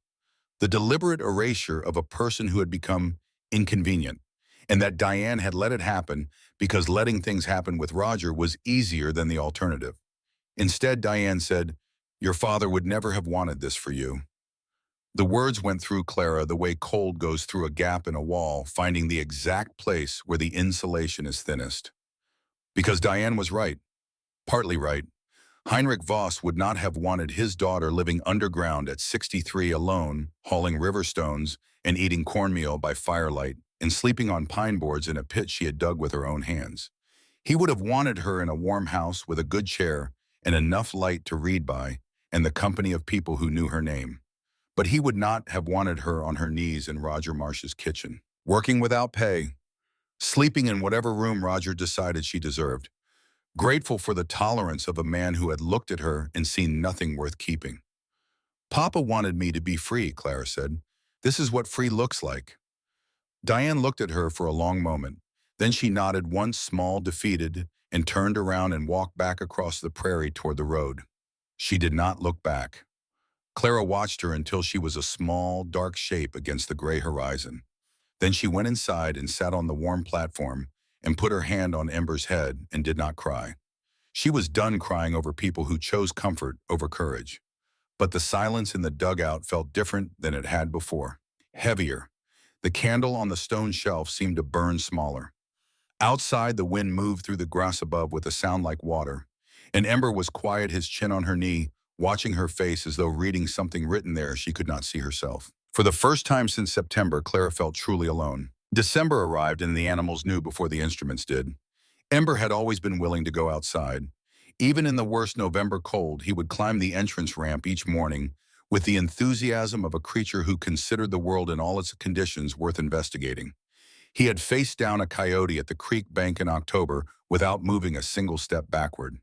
The deliberate erasure of a person who had become inconvenient, and that Diane had let it happen because letting things happen with Roger was easier than the alternative. Instead, Diane said, your father would never have wanted this for you. The words went through Clara the way cold goes through a gap in a wall, finding the exact place where the insulation is thinnest. Because Diane was right, partly right. Heinrich Voss would not have wanted his daughter living underground at 63 alone, hauling river stones and eating cornmeal by firelight and sleeping on pine boards in a pit she had dug with her own hands. He would have wanted her in a warm house with a good chair and enough light to read by and the company of people who knew her name. But he would not have wanted her on her knees in Roger Marsh's kitchen, working without pay, sleeping in whatever room Roger decided she deserved, grateful for the tolerance of a man who had looked at her and seen nothing worth keeping. Papa wanted me to be free, Clara said. This is what free looks like. Diane looked at her for a long moment. Then she nodded once, small, defeated, and turned around and walked back across the prairie toward the road. She did not look back. Clara watched her until she was a small, dark shape against the gray horizon. Then she went inside and sat on the warm platform and put her hand on Ember's head and did not cry. She was done crying over people who chose comfort over courage. But the silence in the dugout felt different than it had before. Heavier. The candle on the stone shelf seemed to burn smaller. Outside, the wind moved through the grass above with a sound like water, and Ember was quiet, his chin on her knee, watching her face as though reading something written there she could not see herself. For the first time since September, Clara felt truly alone. December arrived and the animals knew before the instruments did. Ember had always been willing to go outside. Even in the worst November cold, he would climb the entrance ramp each morning with the enthusiasm of a creature who considered the world in all its conditions worth investigating. He had faced down a coyote at the creek bank in October without moving a single step backward.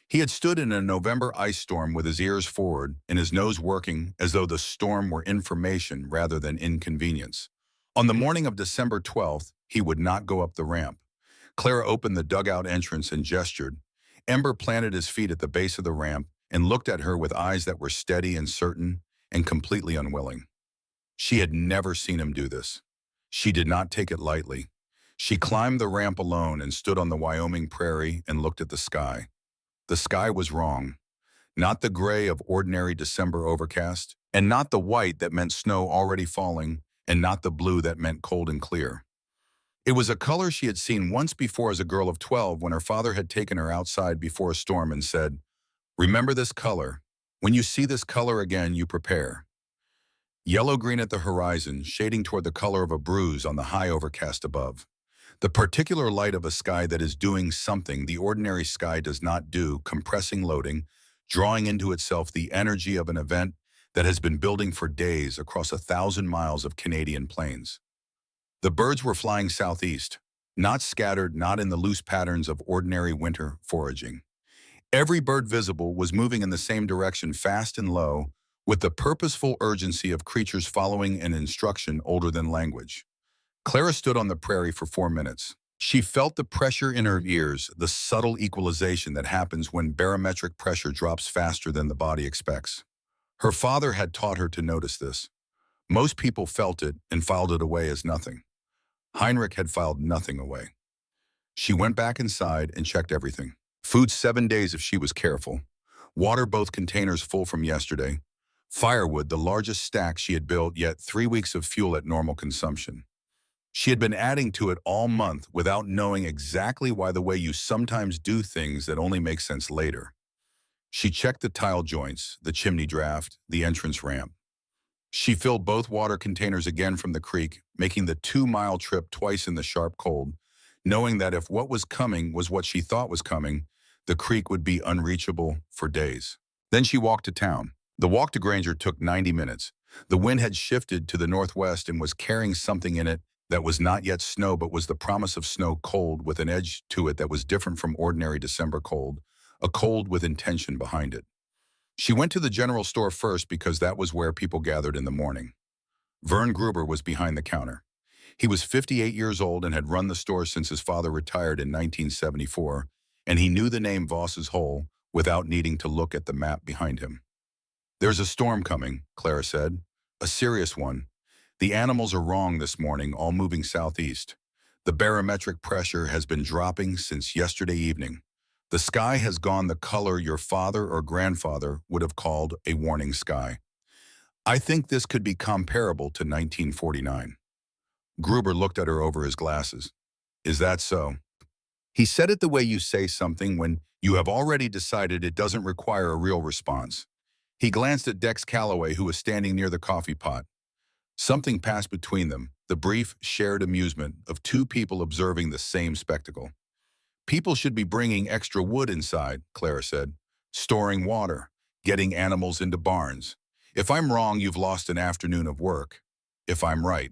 He had stood in a November ice storm with his ears forward and his nose working as though the storm were information rather than inconvenience. On the morning of December 12th, he would not go up the ramp. Clara opened the dugout entrance and gestured. Ember planted his feet at the base of the ramp and looked at her with eyes that were steady and certain and completely unwilling. She had never seen him do this. She did not take it lightly. She climbed the ramp alone and stood on the Wyoming prairie and looked at the sky. The sky was wrong. Not the gray of ordinary December overcast, and not the white that meant snow already falling, and not the blue that meant cold and clear. It was a color she had seen once before as a girl of 12 when her father had taken her outside before a storm and said, "Remember this color. When you see this color again, you prepare." Yellow-green at the horizon, shading toward the color of a bruise on the high overcast above. The particular light of a sky that is doing something the ordinary sky does not do, compressing, loading, drawing into itself the energy of an event that has been building for days across 1,000 miles of Canadian plains. The birds were flying southeast, not scattered, not in the loose patterns of ordinary winter foraging. Every bird visible was moving in the same direction, fast and low, with the purposeful urgency of creatures following an instruction older than language. Clara stood on the prairie for 4 minutes. She felt the pressure in her ears, the subtle equalization that happens when barometric pressure drops faster than the body expects. Her father had taught her to notice this. Most people felt it and filed it away as nothing. Heinrich had filed nothing away. She went back inside and checked everything. Food 7 days if she was careful. Water, both containers full from yesterday. Firewood, the largest stack she had built, yet 3 weeks of fuel at normal consumption. She had been adding to it all month without knowing exactly why, the way you sometimes do things that only make sense later. She checked the tile joints, the chimney draft, the entrance ramp. She filled both water containers again from the creek, making the 2-mile trip twice in the sharp cold, knowing that if what was coming was what she thought was coming, the creek would be unreachable for days. Then she walked to town. The walk to Granger took 90 minutes. The wind had shifted to the northwest and was carrying something in it that was not yet snow but was the promise of snow, cold with an edge to it that was different from ordinary December cold, a cold with intention behind it. She went to the general store first because that was where people gathered in the morning. Vern Gruber was behind the counter. He was 58 years old and had run the store since his father retired in 1974, and he knew the name Voss's Hole without needing to look at the map behind him. "There's a storm coming," Clara said. "A serious one. The animals are wrong this morning, all moving southeast. The barometric pressure has been dropping since yesterday evening. The sky has gone the color your father or grandfather would have called a warning sky. I think this could be comparable to 1949. Gruber looked at her over his glasses. "Is that so?" He said it the way you say something when You have already decided it doesn't require a real response. He glanced at Dex Calloway, who was standing near the coffee pot. Something passed between them, the brief, shared amusement of two people observing the same spectacle. People should be bringing extra wood inside, Clara said. Storing water, getting animals into barns. If I'm wrong, you've lost an afternoon of work. If I'm right.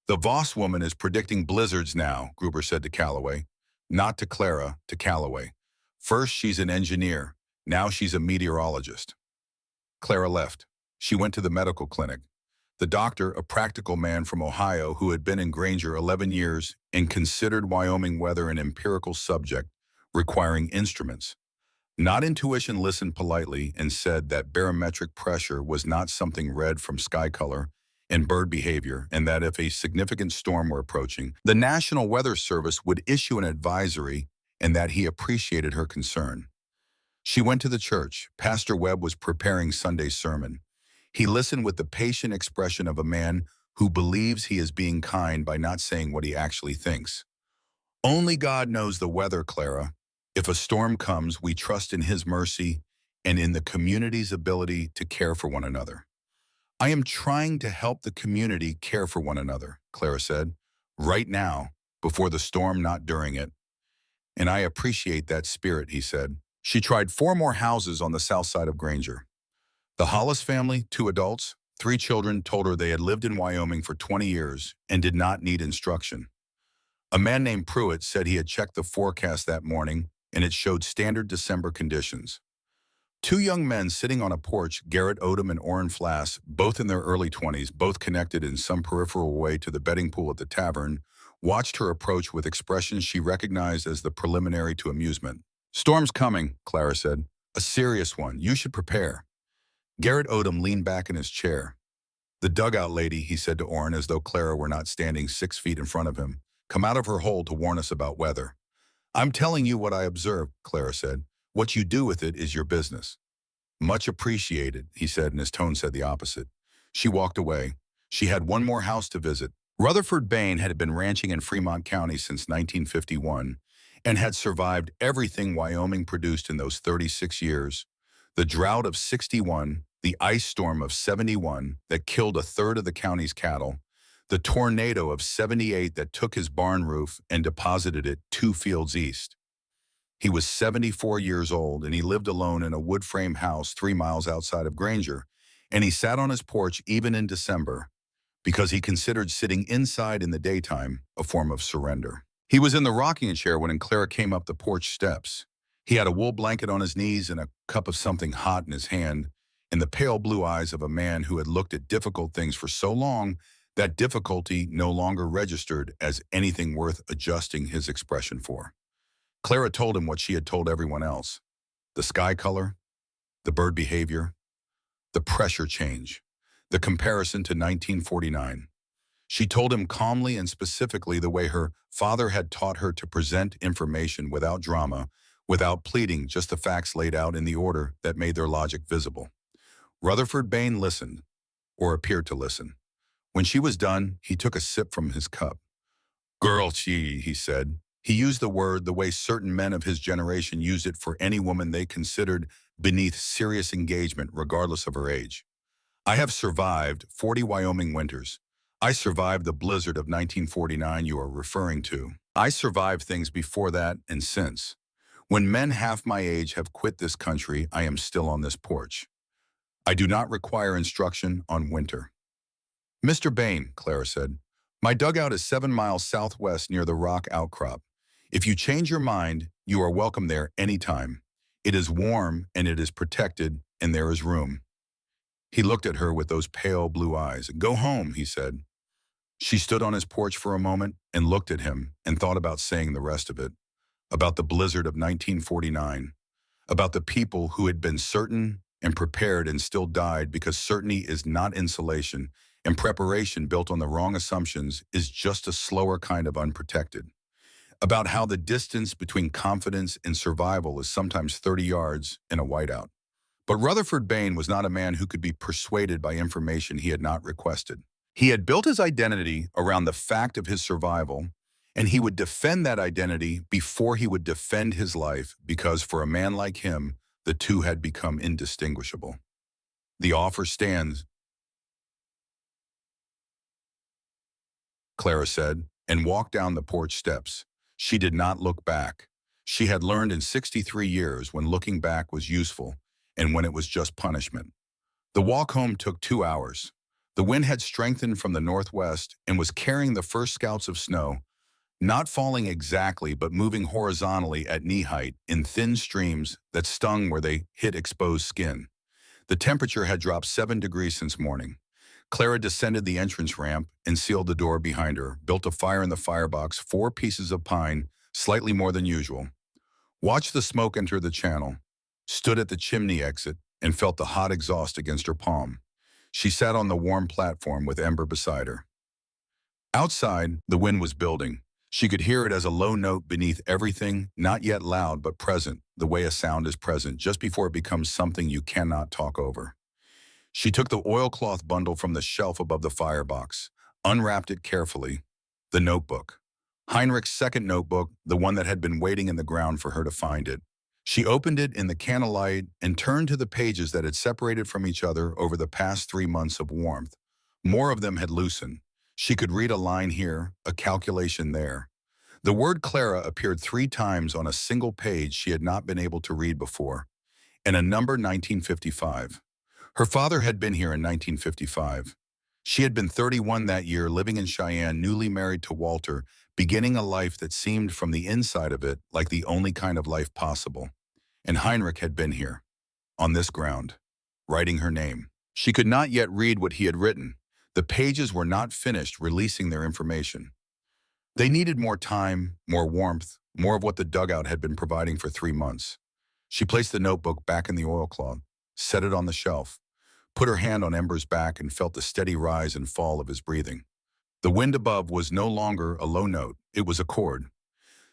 The Voss woman is predicting blizzards now, Gruber said to Calloway. Not to Clara, to Calloway. First, she's an engineer. Now she's a meteorologist. Clara left. She went to the medical clinic. The doctor, a practical man from Ohio who had been in Granger 11 years and considered Wyoming weather an empirical subject, requiring instruments. Not intuition, listened politely and said that barometric pressure was not something read from sky color and bird behavior, and that if a significant storm were approaching, the National Weather Service would issue an advisory, and that he appreciated her concern. She went to the church. Pastor Webb was preparing Sunday's sermon. He listened with the patient expression of a man who believes he is being kind by not saying what he actually thinks. Only God knows the weather, Clara. If a storm comes, we trust in His mercy and in the community's ability to care for one another. I am trying to help the community care for one another, Clara said. Right now, before the storm, not during it. And I appreciate that spirit, he said. She tried 4 more houses on the south side of Granger. The Hollis family, 2 adults, 3 children, told her they had lived in Wyoming for 20 years and did not need instruction. A man named Pruitt said he had checked the forecast that morning and it showed standard December conditions. 2 young men sitting on a porch, Garrett Odom and Orrin Flass, both in their early 20s, both connected in some peripheral way to the betting pool at the tavern, watched her approach with expressions she recognized as the preliminary to amusement. Storm's coming, Clara said. A serious one. You should prepare. Garrett Odom leaned back in his chair. The dugout lady, he said to Orrin as though Clara were not standing 6 feet in front of him, come out of her hole to warn us about weather. I'm telling you what I observed, Clara said. What you do with it is your business. Much appreciated, he said, and his tone said the opposite. She walked away. She had one more house to visit. Rutherford Bain had been ranching in Fremont County since 1951 and had survived everything Wyoming produced in those 36 years. The drought of 61, the ice storm of 71 that killed a third of the county's cattle, the tornado of 78 that took his barn roof and deposited it 2 fields east. He was 74 years old, and he lived alone in a wood frame house 3 miles outside of Granger, and he sat on his porch even in December because he considered sitting inside in the daytime a form of surrender. He was in the rocking chair when Clara came up the porch steps. He had a wool blanket on his knees and a cup of something hot in his hand, and the pale blue eyes of a man who had looked at difficult things for so long that difficulty no longer registered as anything worth adjusting his expression for. Clara told him what she had told everyone else. The sky color, the bird behavior, the pressure change, the comparison to 1949. She told him calmly and specifically the way her father had taught her to present information without drama, without pleading, just the facts laid out in the order that made their logic visible. Rutherford Bain listened, or appeared to listen. When she was done, he took a sip from his cup. Girl, he said. He used the word the way certain men of his generation used it for any woman they considered beneath serious engagement, regardless of her age. I have survived 40 Wyoming winters. I survived the blizzard of 1949 you are referring to. I survived things before that and since. When men half my age have quit this country, I am still on this porch. I do not require instruction on winter. Mr. Bain, Clara said, my dugout is 7 miles southwest near the rock outcrop. If you change your mind, you are welcome there anytime. It is warm and it is protected and there is room. He looked at her with those pale blue eyes. Go home, he said. She stood on his porch for a moment and looked at him and thought about saying the rest of it, about the blizzard of 1949, about the people who had been certain and prepared and still died because certainty is not insulation and preparation built on the wrong assumptions is just a slower kind of unprotected. About how the distance between confidence and survival is sometimes 30 yards in a whiteout. But Rutherford Bain was not a man who could be persuaded by information he had not requested. He had built his identity around the fact of his survival, And he would defend that identity before he would defend his life, because for a man like him, the two had become indistinguishable. "The offer stands," Clara said, and walked down the porch steps. She did not look back. She had learned in 63 years when looking back was useful and when it was just punishment. The walk home took 2 hours. The wind had strengthened from the northwest and was carrying the first scouts of snow, not falling exactly but moving horizontally at knee height in thin streams that stung where they hit exposed skin. The temperature had dropped 7 degrees since morning. Clara descended the entrance ramp and sealed the door behind her, built a fire in the firebox, 4 pieces of pine, slightly more than usual. Watched the smoke enter the channel, stood at the chimney exit, and felt the hot exhaust against her palm. She sat on the warm platform with Ember beside her. Outside, the wind was building. She could hear it as a low note beneath everything, not yet loud but present, the way a sound is present just before it becomes something you cannot talk over. She took the oilcloth bundle from the shelf above the firebox, unwrapped it carefully. The notebook. Heinrich's second notebook, the one that had been waiting in the ground for her to find it. She opened it in the candlelight and turned to the pages that had separated from each other over the past 3 months of warmth. More of them had loosened. She could read a line here, a calculation there. The word Clara appeared 3 times on a single page she had not been able to read before, and a number 1955. Her father had been here in 1955. She had been 31 that year, living in Cheyenne, newly married to Walter, beginning a life that seemed from the inside of it like the only kind of life possible. And Heinrich had been here, on this ground, writing her name. She could not yet read what he had written. The pages were not finished releasing their information. They needed more time, more warmth, more of what the dugout had been providing for 3 months. She placed the notebook back in the oilcloth, set it on the shelf, put her hand on Ember's back and felt the steady rise and fall of his breathing. The wind above was no longer a low note, it was a chord.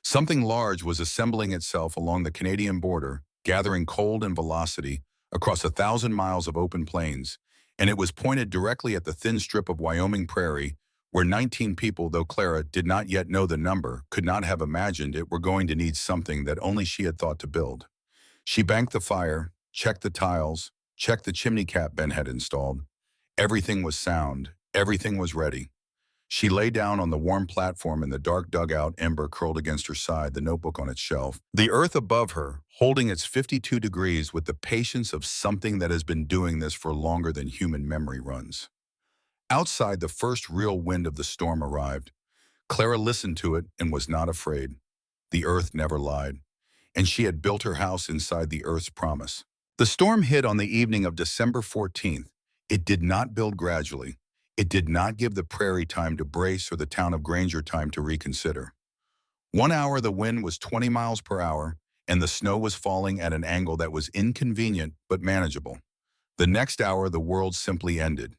Something large was assembling itself along the Canadian border, gathering cold and velocity across 1,000 miles of open plains, and it was pointed directly at the thin strip of Wyoming prairie where 19 people, though Clara did not yet know the number, could not have imagined it were going to need something that only she had thought to build. She banked the fire, checked the tiles, checked the chimney cap Ben had installed. Everything was sound, everything was ready. She lay down on the warm platform in the dark dugout, Ember curled against her side, the notebook on its shelf. The earth above her, holding its 52 degrees with the patience of something that has been doing this for longer than human memory runs. Outside, the first real wind of the storm arrived. Clara listened to it and was not afraid. The earth never lied, and she had built her house inside the earth's promise. The storm hit on the evening of December 14th. It did not build gradually. It did not give the prairie time to brace or the town of Granger time to reconsider. 1 hour the wind was 20 miles per hour, and the snow was falling at an angle that was inconvenient but manageable. The next hour the world simply ended.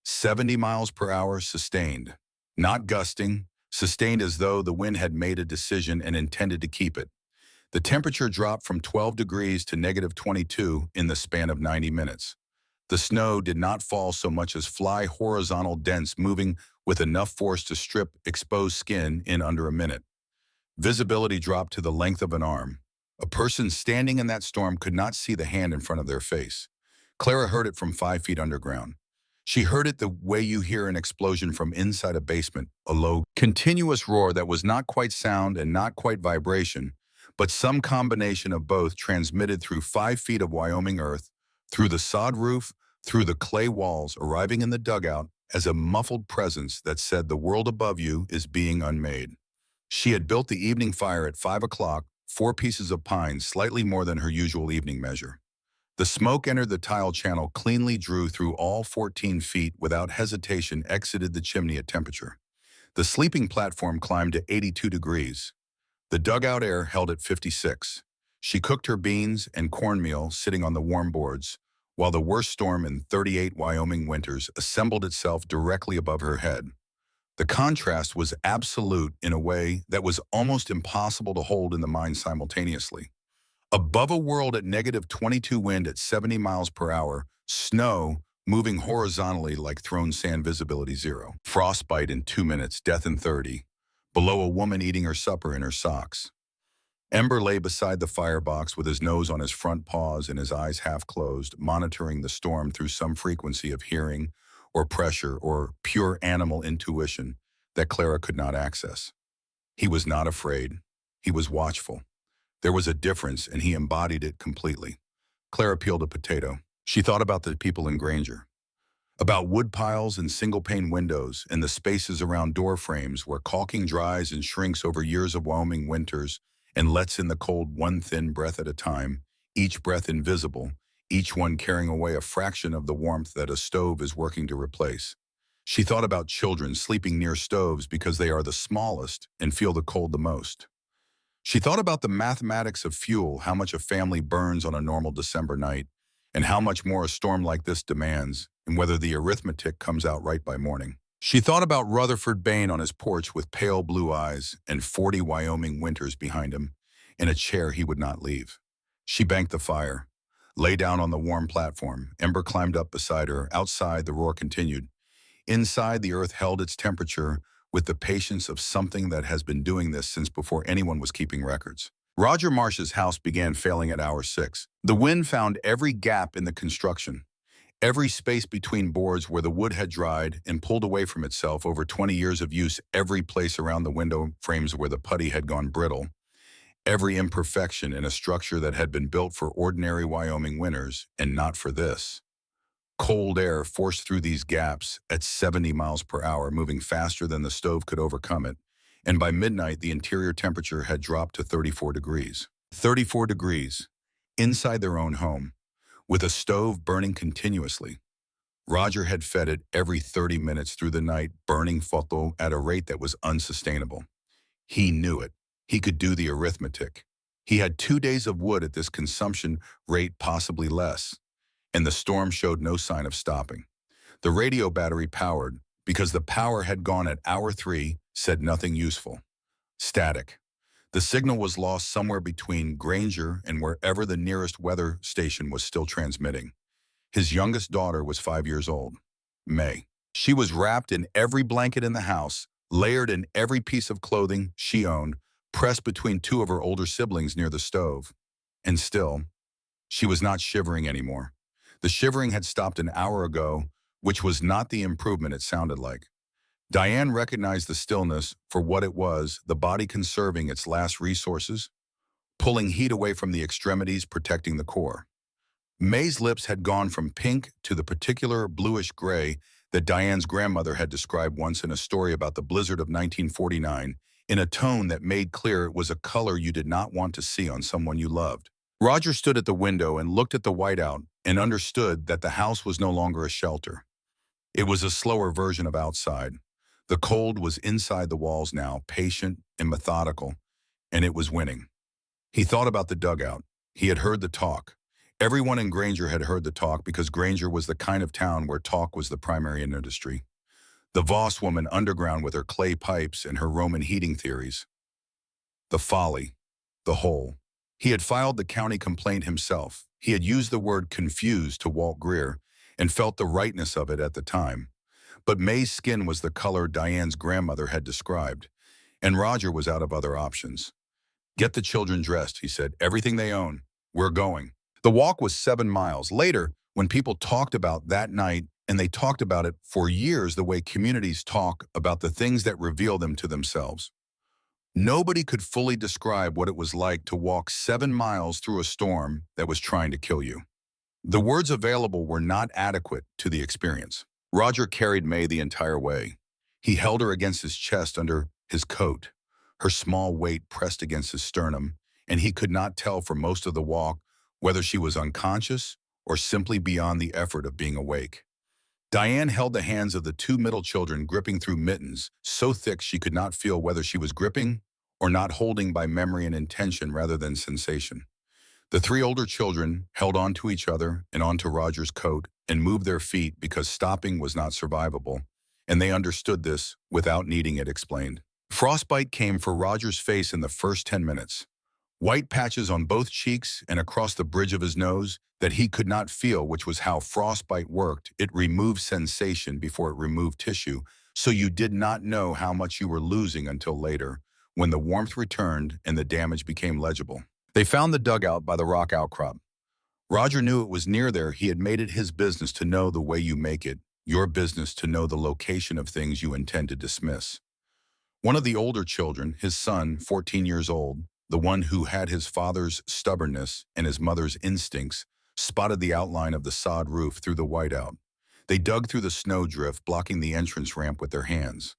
70 miles per hour sustained. Not gusting, sustained as though the wind had made a decision and intended to keep it. The temperature dropped from 12 degrees to -22 in the span of 90 minutes. The snow did not fall so much as fly horizontal dents, moving with enough force to strip exposed skin in under a minute. Visibility dropped to the length of an arm. A person standing in that storm could not see the hand in front of their face. Clara heard it from 5 feet underground. She heard it the way you hear an explosion from inside a basement, a low, continuous roar that was not quite sound and not quite vibration, but some combination of both, transmitted through 5 feet of Wyoming earth, through the sod roof, through the clay walls, arriving in the dugout as a muffled presence that said the world above you is being unmade. She had built the evening fire at 5 o'clock, 4 pieces of pine, slightly more than her usual evening measure. The smoke entered the tile channel, cleanly drew through all 14 feet, without hesitation exited the chimney at temperature. The sleeping platform climbed to 82 degrees. The dugout air held at 56. She cooked her beans and cornmeal sitting on the warm boards, while the worst storm in 38 Wyoming winters assembled itself directly above her head. The contrast was absolute in a way that was almost impossible to hold in the mind simultaneously. Above a world at -22 wind at 70 miles per hour, snow moving horizontally like thrown sand, visibility 0. Frostbite in 2 minutes, death in 30. Below, a woman eating her supper in her socks. Ember lay beside the firebox with his nose on his front paws and his eyes half closed, monitoring the storm through some frequency of hearing or pressure or pure animal intuition that Clara could not access. He was not afraid. He was watchful. There was a difference, and he embodied it completely. Clara peeled a potato. She thought about the people in Granger, about wood piles and single-pane windows and the spaces around door frames where caulking dries and shrinks over years of Wyoming winters and lets in the cold one thin breath at a time, each breath invisible, each one carrying away a fraction of the warmth that a stove is working to replace. She thought about children sleeping near stoves because they are the smallest and feel the cold the most. She thought about the mathematics of fuel, how much a family burns on a normal December night, and how much more a storm like this demands, and whether the arithmetic comes out right by morning. She thought about Rutherford Bain on his porch with pale blue eyes and 40 Wyoming winters behind him, in a chair he would not leave. She banked the fire, lay down on the warm platform. Ember climbed up beside her. Outside, the roar continued. Inside, the earth held its temperature with the patience of something that has been doing this since before anyone was keeping records. Roger Marsh's house began failing at hour 6. The wind found every gap in the construction, every space between boards where the wood had dried and pulled away from itself over 20 years of use, every place around the window frames where the putty had gone brittle, every imperfection in a structure that had been built for ordinary Wyoming winters and not for this. Cold air forced through these gaps at 70 miles per hour, moving faster than the stove could overcome it, and by midnight the interior temperature had dropped to 34 degrees. 34 degrees, inside their own home, with a stove burning continuously. Roger had fed it every 30 minutes through the night, burning photo at a rate that was unsustainable. He knew it. He could do the arithmetic. He had 2 days of wood at this consumption rate, possibly less, and the storm showed no sign of stopping. The radio battery powered, because the power had gone at hour 3, said nothing useful. Static. The signal was lost somewhere between Granger and wherever the nearest weather station was still transmitting. His youngest daughter was 5 years old, May. She was wrapped in every blanket in the house, layered in every piece of clothing she owned, pressed between 2 of her older siblings near the stove. And still, she was not shivering anymore. The shivering had stopped an hour ago, which was not the improvement it sounded like. Diane recognized the stillness for what it was, the body conserving its last resources, pulling heat away from the extremities, protecting the core. May's lips had gone from pink to the particular bluish gray that Diane's grandmother had described once in a story about the blizzard of 1949, in a tone that made clear it was a color you did not want to see on someone you loved. Roger stood at the window and looked at the whiteout and understood that the house was no longer a shelter. It was a slower version of outside. The cold was inside the walls now, patient and methodical, and it was winning. He thought about the dugout. He had heard the talk. Everyone in Granger had heard the talk because Granger was the kind of town where talk was the primary industry. The Voss woman underground with her clay pipes and her Roman heating theories. The folly. The hole. He had filed the county complaint himself. He had used the word confused to Walt Greer and felt the rightness of it at the time. But May's skin was the color Diane's grandmother had described, and Roger was out of other options. "Get the children dressed," he said. "Everything they own. We're going." The walk was 7 miles. Later, when people talked about that night, and they talked about it for years the way communities talk about the things that reveal them to themselves, nobody could fully describe what it was like to walk 7 miles through a storm that was trying to kill you. The words available were not adequate to the experience. Roger carried May the entire way. He held her against his chest under his coat, her small weight pressed against his sternum, and he could not tell for most of the walk whether she was unconscious or simply beyond the effort of being awake. Diane held the hands of the 2 middle children, gripping through mittens, so thick she could not feel whether she was gripping or not, holding by memory and intention rather than sensation. The 3 older children held onto each other and onto Roger's coat and moved their feet because stopping was not survivable, and they understood this without needing it explained. Frostbite came for Roger's face in the first 10 minutes. White patches on both cheeks and across the bridge of his nose that he could not feel, which was how frostbite worked. It removed sensation before it removed tissue, So you did not know how much you were losing until later, when the warmth returned and the damage became legible. They found the dugout by the rock outcrop. Roger knew it was near there. He had made it his business to know the way you make it, your business to know the location of things you intend to dismiss. One of the older children, his son, 14 years old, the one who had his father's stubbornness and his mother's instincts, spotted the outline of the sod roof through the whiteout. They dug through the snowdrift, blocking the entrance ramp with their hands,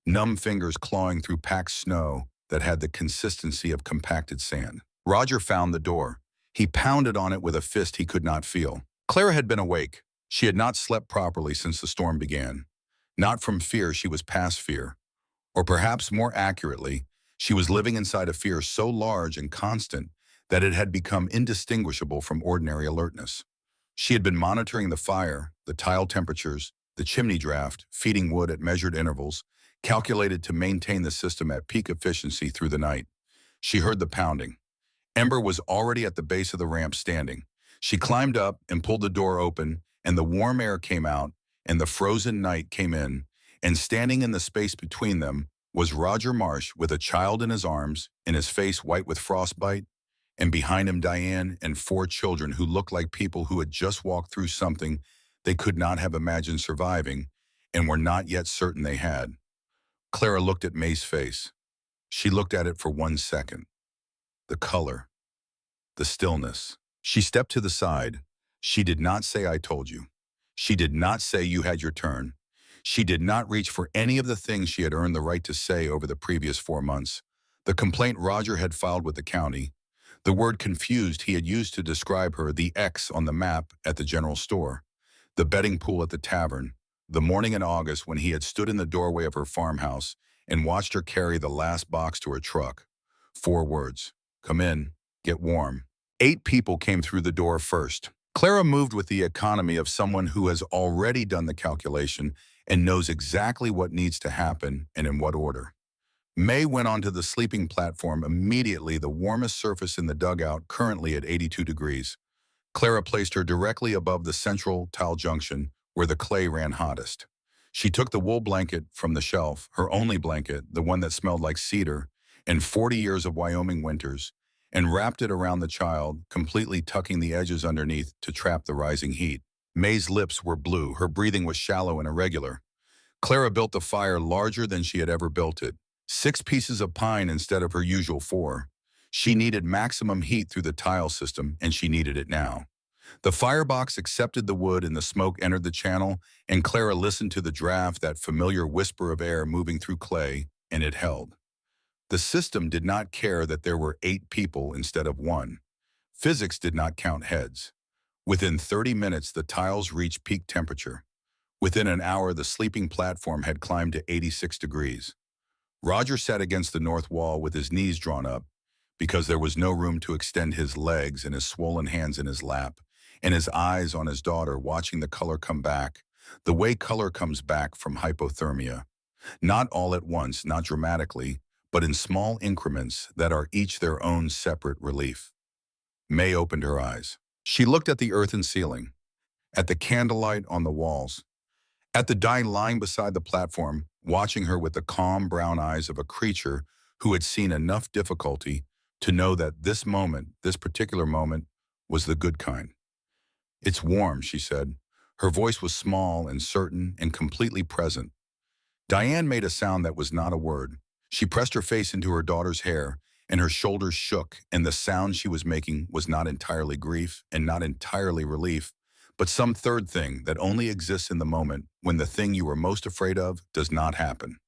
numb fingers clawing through packed snow that had the consistency of compacted sand. Roger found the door. He pounded on it with a fist he could not feel. Clara had been awake. She had not slept properly since the storm began. Not from fear, she was past fear. Or perhaps more accurately, she was living inside a fear so large and constant that it had become indistinguishable from ordinary alertness. She had been monitoring the fire, the tile temperatures, the chimney draft, feeding wood at measured intervals, calculated to maintain the system at peak efficiency through the night. She heard the pounding. Ember was already at the base of the ramp standing. She climbed up and pulled the door open, and the warm air came out, and the frozen night came in, and standing in the space between them was Roger Marsh with a child in his arms and his face white with frostbite, and behind him Diane and 4 children who looked like people who had just walked through something they could not have imagined surviving and were not yet certain they had. Clara looked at May's face. She looked at it for 1 second. The color, the stillness. She stepped to the side. She did not say, "I told you." She did not say, "You had your turn." She did not reach for any of the things she had earned the right to say over the previous 4 months. The complaint Roger had filed with the county, the word confused he had used to describe her, the X on the map at the general store, the betting pool at the tavern, the morning in August when he had stood in the doorway of her farmhouse and watched her carry the last box to her truck. 4 words. Come in, get warm. 8 people came through the door first. Clara moved with the economy of someone who has already done the calculation and knows exactly what needs to happen and in what order. May went onto the sleeping platform immediately, the warmest surface in the dugout, currently at 82 degrees. Clara placed her directly above the central tile junction where the clay ran hottest. She took the wool blanket from the shelf, her only blanket, the one that smelled like cedar, and 40 years of Wyoming winters, and wrapped it around the child, completely tucking the edges underneath to trap the rising heat. May's lips were blue. Her breathing was shallow and irregular. Clara built the fire larger than she had ever built it. 6 pieces of pine instead of her usual 4. She needed maximum heat through the tile system, and she needed it now. The firebox accepted the wood and the smoke entered the channel, and Clara listened to the draft, that familiar whisper of air moving through clay, and it held. The system did not care that there were 8 people instead of 1. Physics did not count heads. Within 30 minutes, the tiles reached peak temperature. Within an hour, the sleeping platform had climbed to 86 degrees. Roger sat against the north wall with his knees drawn up because there was no room to extend his legs and his swollen hands in his lap, and his eyes on his daughter, watching the color come back, the way color comes back from hypothermia. Not all at once, not dramatically, but in small increments that are each their own separate relief. May opened her eyes. She looked at the earthen ceiling, at the candlelight on the walls, at the dying lying beside the platform, watching her with the calm brown eyes of a creature who had seen enough difficulty to know that this moment, this particular moment, was the good kind. "It's warm," she said. Her voice was small and certain and completely present. Diane made a sound that was not a word. She pressed her face into her daughter's hair, and her shoulders shook, and the sound she was making was not entirely grief and not entirely relief, but some third thing that only exists in the moment when the thing you are most afraid of does not happen.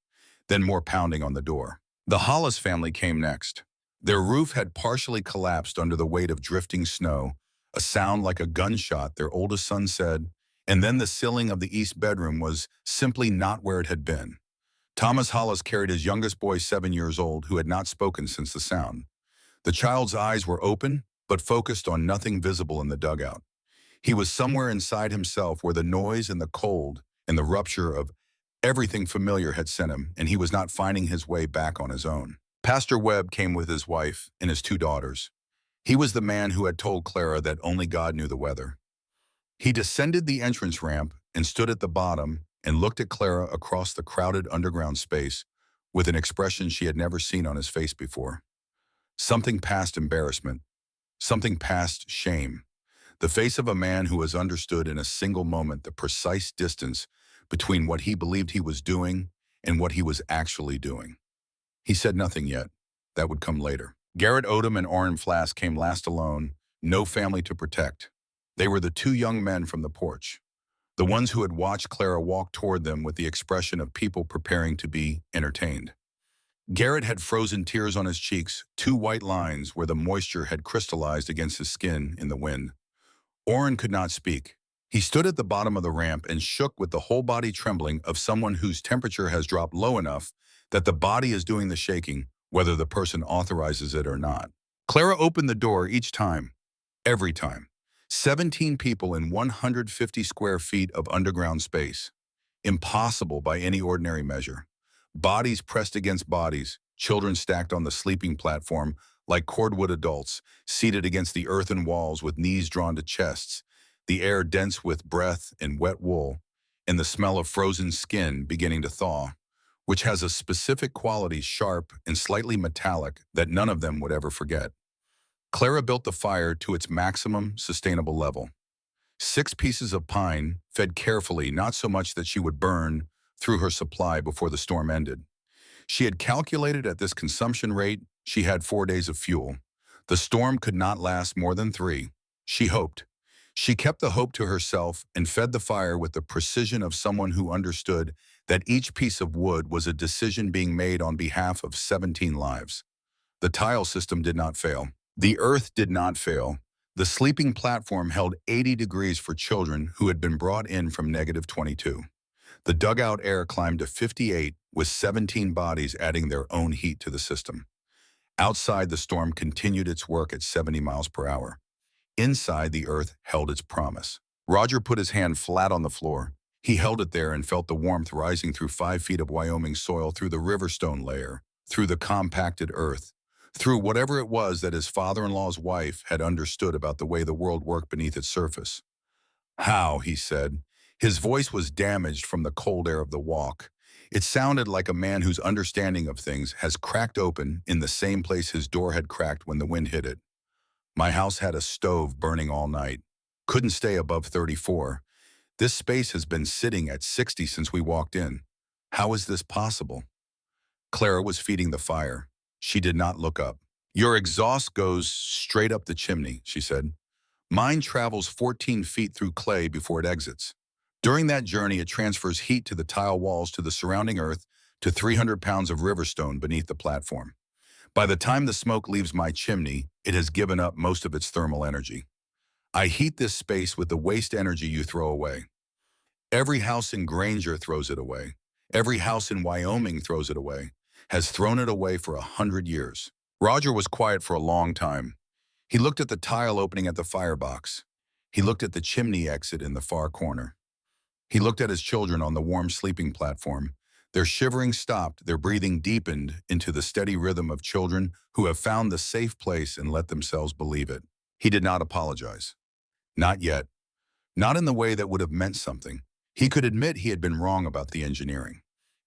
Then more pounding on the door. The Hollis family came next. Their roof had partially collapsed under the weight of drifting snow, a sound like a gunshot, their oldest son said, and then the ceiling of the east bedroom was simply not where it had been. Thomas Hollis carried his youngest boy, 7 years old, who had not spoken since the sound. The child's eyes were open, but focused on nothing visible in the dugout. He was somewhere inside himself where the noise and the cold and the rupture of everything familiar had sent him, and he was not finding his way back on his own. Pastor Webb came with his wife and his 2 daughters. He was the man who had told Clara that only God knew the weather. He descended the entrance ramp and stood at the bottom and looked at Clara across the crowded underground space with an expression she had never seen on his face before. Something past embarrassment, something past shame. The face of a man who has understood in a single moment the precise distance between what he believed he was doing and what he was actually doing. He said nothing yet. That would come later. Garrett Odom and Orrin Flask came last alone, no family to protect. They were the two young men from the porch, the ones who had watched Clara walk toward them with the expression of people preparing to be entertained. Garrett had frozen tears on his cheeks, two white lines where the moisture had crystallized against his skin in the wind. Orrin could not speak. He stood at the bottom of the ramp and shook with the whole body trembling of someone whose temperature has dropped low enough that the body is doing the shaking, whether the person authorizes it or not. Clara opened the door each time, every time. 17 people in 150 square feet of underground space. Impossible by any ordinary measure. Bodies pressed against bodies, children stacked on the sleeping platform like cordwood adults, seated against the earthen walls with knees drawn to chests, the air dense with breath and wet wool, and the smell of frozen skin beginning to thaw, which has a specific quality sharp and slightly metallic that none of them would ever forget. Clara built the fire to its maximum sustainable level. 6 pieces of pine, fed carefully, not so much that she would burn through her supply before the storm ended. She had calculated at this consumption rate, she had 4 days of fuel. The storm could not last more than 3. She hoped. She kept the hope to herself and fed the fire with the precision of someone who understood that each piece of wood was a decision being made on behalf of 17 lives. The tile system did not fail. The earth did not fail. The sleeping platform held 80 degrees for children who had been brought in from -22. The dugout air climbed to 58, with 17 bodies adding their own heat to the system. Outside, the storm continued its work at 70 miles per hour. Inside, the earth held its promise. Roger put his hand flat on the floor. He held it there and felt the warmth rising through 5 feet of Wyoming soil, through the riverstone layer, through the compacted earth, through whatever it was that his father-in-law's wife had understood about the way the world worked beneath its surface. "How?" he said. His voice was damaged from the cold air of the walk. It sounded like a man whose understanding of things has cracked open in the same place his door had cracked when the wind hit it. "My house had a stove burning all night. Couldn't stay above 34. This space has been sitting at 60 since we walked in. How is this possible?" Clara was feeding the fire. She did not look up. "Your exhaust goes straight up the chimney," she said. "Mine travels 14 feet through clay before it exits. During that journey, it transfers heat to the tile walls, to the surrounding earth, to 300 pounds of riverstone beneath the platform. By the time the smoke leaves my chimney, it has given up most of its thermal energy. I heat this space with the waste energy you throw away. Every house in Granger throws it away. Every house in Wyoming throws it away, has thrown it away for 100 years." Roger was quiet for a long time. He looked at the tile opening at the firebox. He looked at the chimney exit in the far corner. He looked at his children on the warm sleeping platform. Their shivering stopped, their breathing deepened into the steady rhythm of children who have found the safe place and let themselves believe it. He did not apologize. Not yet. Not in the way that would have meant something. He could admit he had been wrong about the engineering.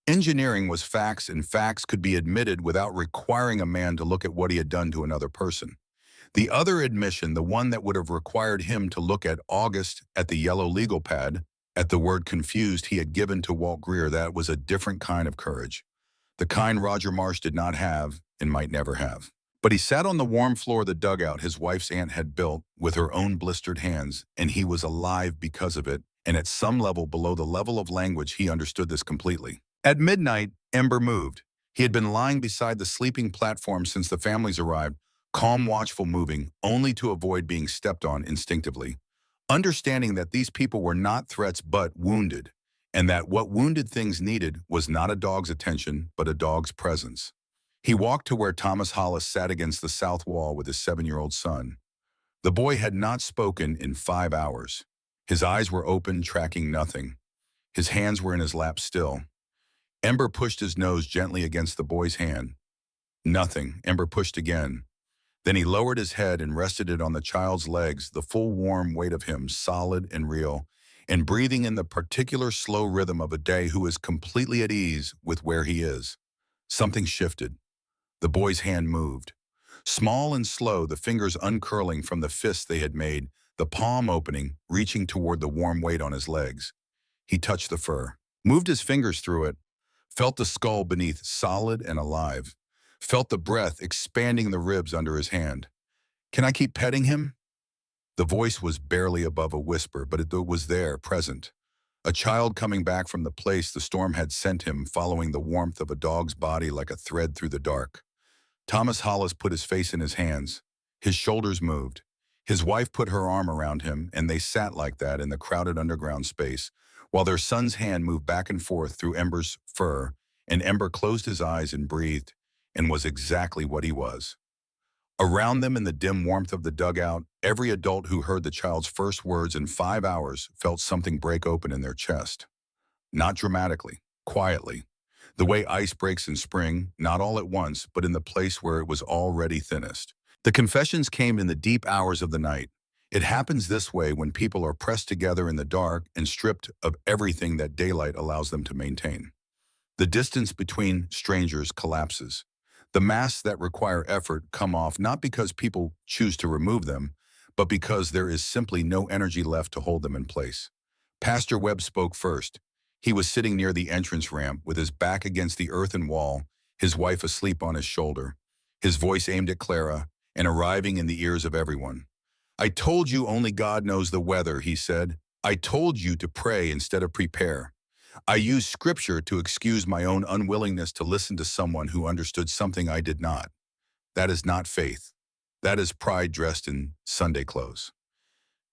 Engineering was facts, and facts could be admitted without requiring a man to look at what he had done to another person. The other admission, the one that would have required him to look at August at the yellow legal pad, at the word confused he had given to Walt Greer, that was a different kind of courage. The kind Roger Marsh did not have and might never have. But he sat on the warm floor of the dugout his wife's aunt had built with her own blistered hands, and he was alive because of it, and at some level below the level of language he understood this completely. At midnight, Ember moved. He had been lying beside the sleeping platform since the families arrived, calm, watchful, moving, only to avoid being stepped on instinctively, understanding that these people were not threats but wounded, and that what wounded things needed was not a dog's attention but a dog's presence. He walked to where Thomas Hollis sat against the south wall with his 7-year-old son. The boy had not spoken in 5 hours. His eyes were open, tracking nothing. His hands were in his lap still. Ember pushed his nose gently against the boy's hand. Nothing. Ember pushed again. Then he lowered his head and rested it on the child's legs, the full warm weight of him, solid and real, and breathing in the particular slow rhythm of a day who is completely at ease with where he is. Something shifted. The boy's hand moved. Small and slow, the fingers uncurling from the fists they had made, the palm opening, reaching toward the warm weight on his legs. He touched the fur, moved his fingers through it, felt the skull beneath solid and alive, felt the breath expanding the ribs under his hand. "Can I keep petting him?" The voice was barely above a whisper, but it was there, present. A child coming back from the place the storm had sent him, following the warmth of a dog's body like a thread through the dark. Thomas Hollis put his face in his hands. His shoulders moved. His wife put her arm around him, and they sat like that in the crowded underground space, while their son's hand moved back and forth through Ember's fur, and Ember closed his eyes and breathed, and was exactly what he was. Around them in the dim warmth of the dugout, every adult who heard the child's first words in 5 hours felt something break open in their chest. Not dramatically, quietly. The way ice breaks in spring, not all at once, but in the place where it was already thinnest. The confessions came in the deep hours of the night. It happens this way when people are pressed together in the dark and stripped of everything that daylight allows them to maintain. The distance between strangers collapses. The masks that require effort come off not because people choose to remove them, but because there is simply no energy left to hold them in place. Pastor Webb spoke first. He was sitting near the entrance ramp with his back against the earthen wall, his wife asleep on his shoulder, his voice aimed at Clara and arriving in the ears of everyone. "I told you only God knows the weather," he said. "I told you to pray instead of prepare. I used scripture to excuse my own unwillingness to listen to someone who understood something I did not. That is not faith. That is pride dressed in Sunday clothes."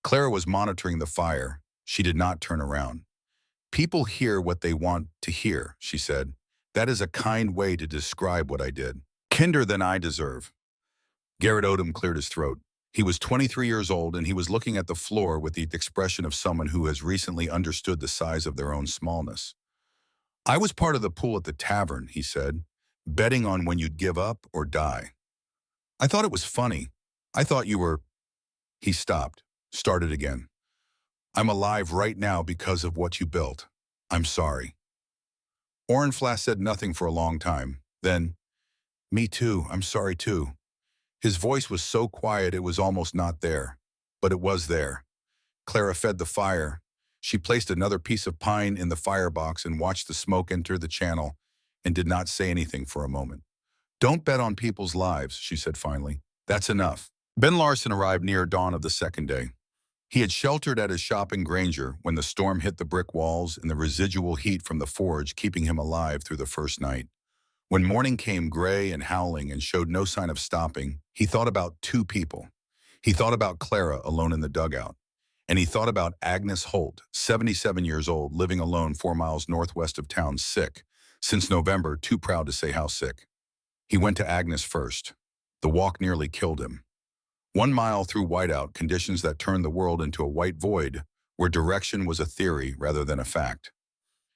Clara was monitoring the fire. She did not turn around. "People hear what they want to hear," she said. "That is a kind way to describe what I did. Kinder than I deserve." Garrett Odom cleared his throat. He was 23 years old, and he was looking at the floor with the expression of someone who has recently understood the size of their own smallness. "I was part of the pool at the tavern," he said, "betting on when you'd give up or die. I thought it was funny. I thought you were—" He stopped, started again. "I'm alive right now because of what you built. I'm sorry." Orenflass said nothing for a long time. Then, "Me too, I'm sorry too." His voice was so quiet it was almost not there, but it was there. Clara fed the fire. She placed another piece of pine in the firebox and watched the smoke enter the channel and did not say anything for a moment. "Don't bet on people's lives," she said finally. "That's enough." Ben Larson arrived near dawn of the second day. He had sheltered at his shop in Granger when the storm hit the brick walls and the residual heat from the forge keeping him alive through the first night. When morning came gray and howling and showed no sign of stopping, he thought about two people. He thought about Clara alone in the dugout. And he thought about Agnes Holt, 77 years old, living alone 4 miles northwest of town, sick. Since November, too proud to say how sick. He went to Agnes first. The walk nearly killed him. 1 mile through whiteout, conditions that turned the world into a white void, where direction was a theory rather than a fact.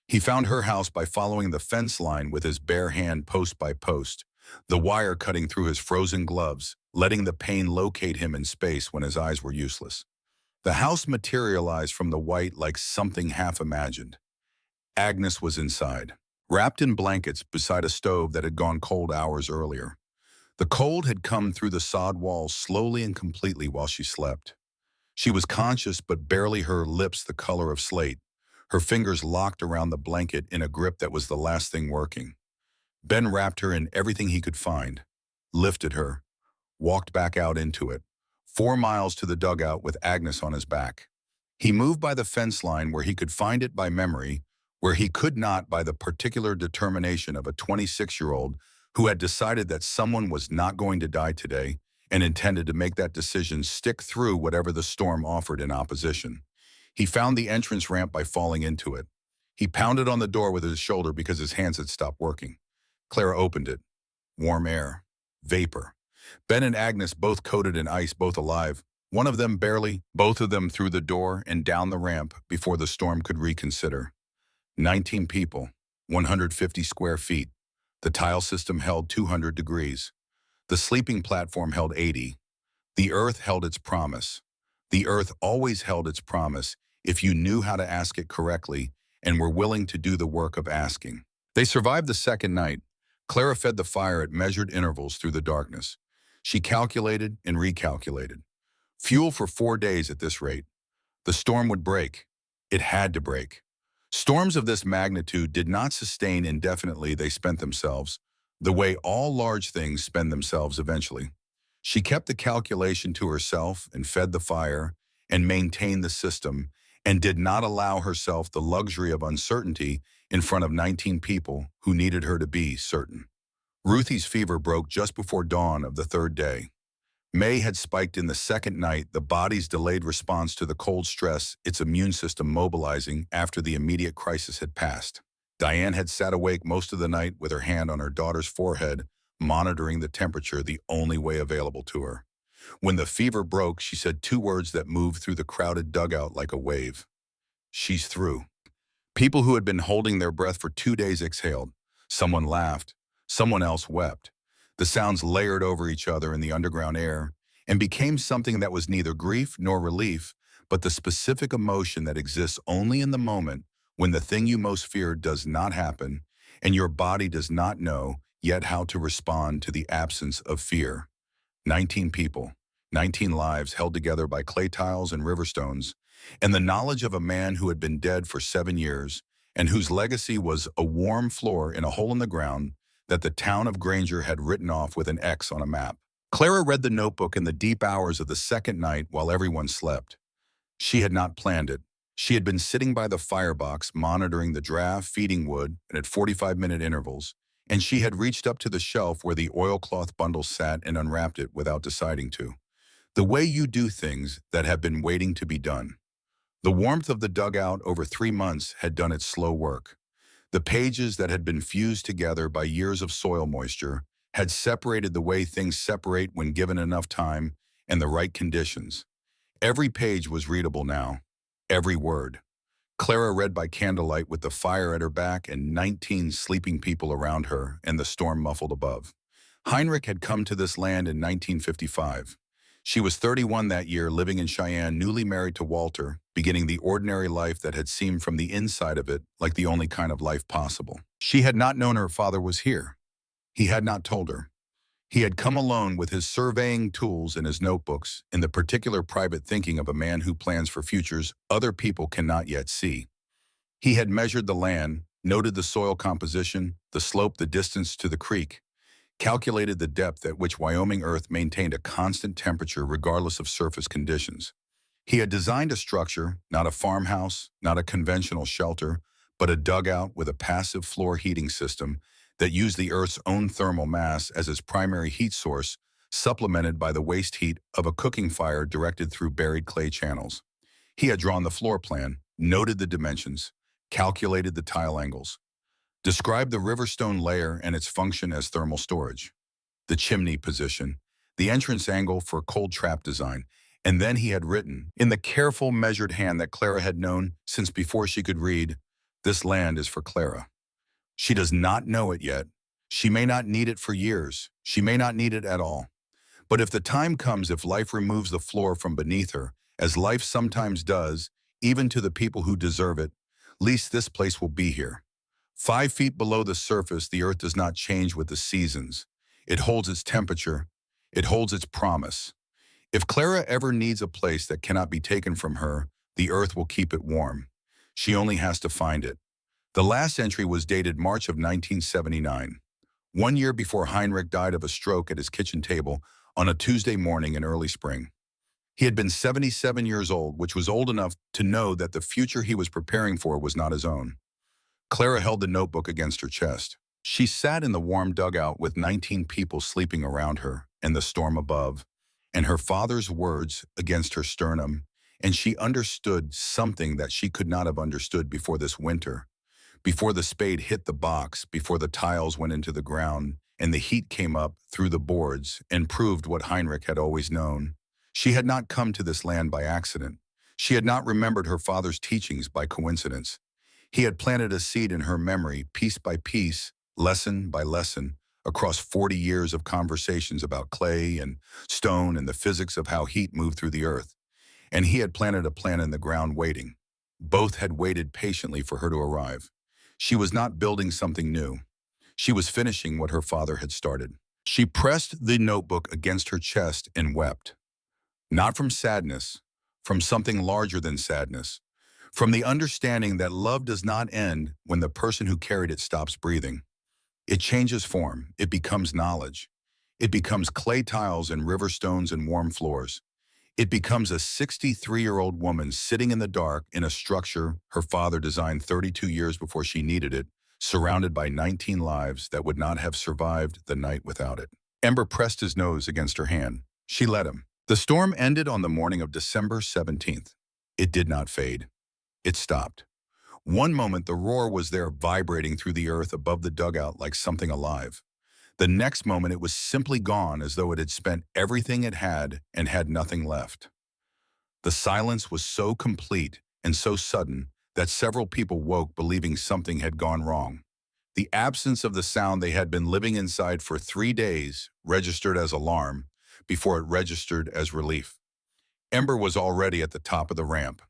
He found her house by following the fence line with his bare hand post by post, the wire cutting through his frozen gloves, letting the pain locate him in space when his eyes were useless. The house materialized from the white like something half-imagined. Agnes was inside, wrapped in blankets beside a stove that had gone cold hours earlier. The cold had come through the sod walls slowly and completely while she slept. She was conscious, but barely, her lips the color of slate, her fingers locked around the blanket in a grip that was the last thing working. Ben wrapped her in everything he could find, lifted her, walked back out into it, 4 miles to the dugout with Agnes on his back. He moved by the fence line where he could find it by memory, where he could not by the particular determination of a 26-year-old who had decided that someone was not going to die today and intended to make that decision stick through whatever the storm offered in opposition. He found the entrance ramp by falling into it. He pounded on the door with his shoulder because his hands had stopped working. Clara opened it. Warm air. Vapor. Ben and Agnes, both coated in ice, both alive. One of them barely, both of them through the door and down the ramp before the storm could reconsider. 19 people, 150 square feet. The tile system held 200 degrees. The sleeping platform held 80. The earth held its promise. The earth always held its promise, if you knew how to ask it correctly and were willing to do the work of asking. They survived the second night. Clara fed the fire at measured intervals through the darkness. She calculated and recalculated. Fuel for 4 days at this rate. The storm would break. It had to break. Storms of this magnitude did not sustain indefinitely, they spent themselves, the way all large things spend themselves eventually. She kept the calculation to herself and fed the fire and maintained the system and did not allow herself the luxury of uncertainty in front of 19 people who needed her to be certain. Ruthie's fever broke just before dawn of the third day. May had spiked in the second night, the body's delayed response to the cold stress, its immune system mobilizing after the immediate crisis had passed. Diane had sat awake most of the night with her hand on her daughter's forehead, monitoring the temperature the only way available to her. When the fever broke, she said two words that moved through the crowded dugout like a wave. She's through. People who had been holding their breath for 2 days exhaled. Someone laughed. Someone else wept. The sounds layered over each other in the underground air and became something that was neither grief nor relief, but the specific emotion that exists only in the moment when the thing you most feared does not happen and your body does not know yet how to respond to the absence of fear. 19 people, 19 lives held together by clay tiles and river stones, and the knowledge of a man who had been dead for 7 years and whose legacy was a warm floor in a hole in the ground that the town of Granger had written off with an X on a map. Clara read the notebook in the deep hours of the second night while everyone slept. She had not planned it. She had been sitting by the firebox monitoring the draft, feeding wood, and at 45-minute intervals, and she had reached up to the shelf where the oilcloth bundle sat and unwrapped it without deciding to. The way you do things that have been waiting to be done. The warmth of the dugout over 3 months had done its slow work. The pages that had been fused together by years of soil moisture had separated the way things separate when given enough time and the right conditions. Every page was readable now. Every word. Clara read by candlelight with the fire at her back and 19 sleeping people around her and the storm muffled above. Heinrich had come to this land in 1955. She was 31 that year, living in Cheyenne, newly married to Walter, beginning the ordinary life that had seemed from the inside of it like the only kind of life possible. She had not known her father was here. He had not told her. He had come alone with his surveying tools and his notebooks, in the particular private thinking of a man who plans for futures other people cannot yet see. He had measured the land, noted the soil composition, the slope, the distance to the creek, calculated the depth at which Wyoming earth maintained a constant temperature regardless of surface conditions. He had designed a structure, not a farmhouse, not a conventional shelter, but a dugout with a passive floor heating system that used the Earth's own thermal mass as its primary heat source, supplemented by the waste heat of a cooking fire directed through buried clay channels. He had drawn the floor plan, noted the dimensions, calculated the tile angles, described the riverstone layer and its function as thermal storage, the chimney position, the entrance angle for cold trap design, and then he had written, in the careful, measured hand that Clara had known since before she could read, "This land is for Clara." She does not know it yet. She may not need it for years. She may not need it at all. But if the time comes, if life removes the floor from beneath her, as life sometimes does, even to the people who deserve it, least this place will be here. 5 feet below the surface, the earth does not change with the seasons. It holds its temperature. It holds its promise. If Clara ever needs a place that cannot be taken from her, the earth will keep it warm. She only has to find it. The last entry was dated March of 1979, 1 year before Heinrich died of a stroke at his kitchen table on a Tuesday morning in early spring. He had been 77 years old, which was old enough to know that the future he was preparing for was not his own. Clara held the notebook against her chest. She sat in the warm dugout with 19 people sleeping around her and the storm above, and her father's words against her sternum, and she understood something that she could not have understood before this winter. Before the spade hit the box, before the tiles went into the ground, and the heat came up through the boards and proved what Heinrich had always known. She had not come to this land by accident. She had not remembered her father's teachings by coincidence. He had planted a seed in her memory, piece by piece, lesson by lesson, across 40 years of conversations about clay and stone and the physics of how heat moved through the earth. And he had planted a plant in the ground waiting. Both had waited patiently for her to arrive. She was not building something new. She was finishing what her father had started. She pressed the notebook against her chest and wept. Not from sadness, from something larger than sadness. From the understanding that love does not end when the person who carried it stops breathing. It changes form. It becomes knowledge. It becomes clay tiles and river stones and warm floors. It becomes a 63-year-old woman sitting in the dark in a structure her father designed 32 years before she needed it, surrounded by 19 lives that would not have survived the night without it. Ember pressed his nose against her hand. She let him. The storm ended on the morning of December 17th. It did not fade. It stopped. One moment the roar was there vibrating through the earth above the dugout like something alive. The next moment it was simply gone as though it had spent everything it had and had nothing left. The silence was so complete and so sudden that several people woke believing something had gone wrong. The absence of the sound they had been living inside for 3 days registered as alarm before it registered as relief. Ember was already at the top of the ramp.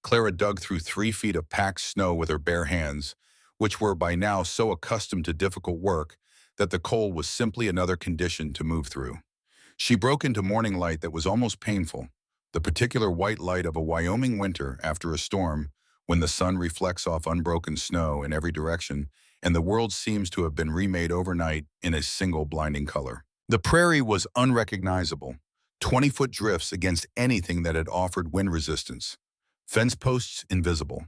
Clara dug through 3 feet of packed snow with her bare hands, which were by now so accustomed to difficult work that the cold was simply another condition to move through. She broke into morning light that was almost painful, the particular white light of a Wyoming winter after a storm when the sun reflects off unbroken snow in every direction and the world seems to have been remade overnight in a single blinding color. The prairie was unrecognizable, 20-foot drifts against anything that had offered wind resistance. Fence posts invisible.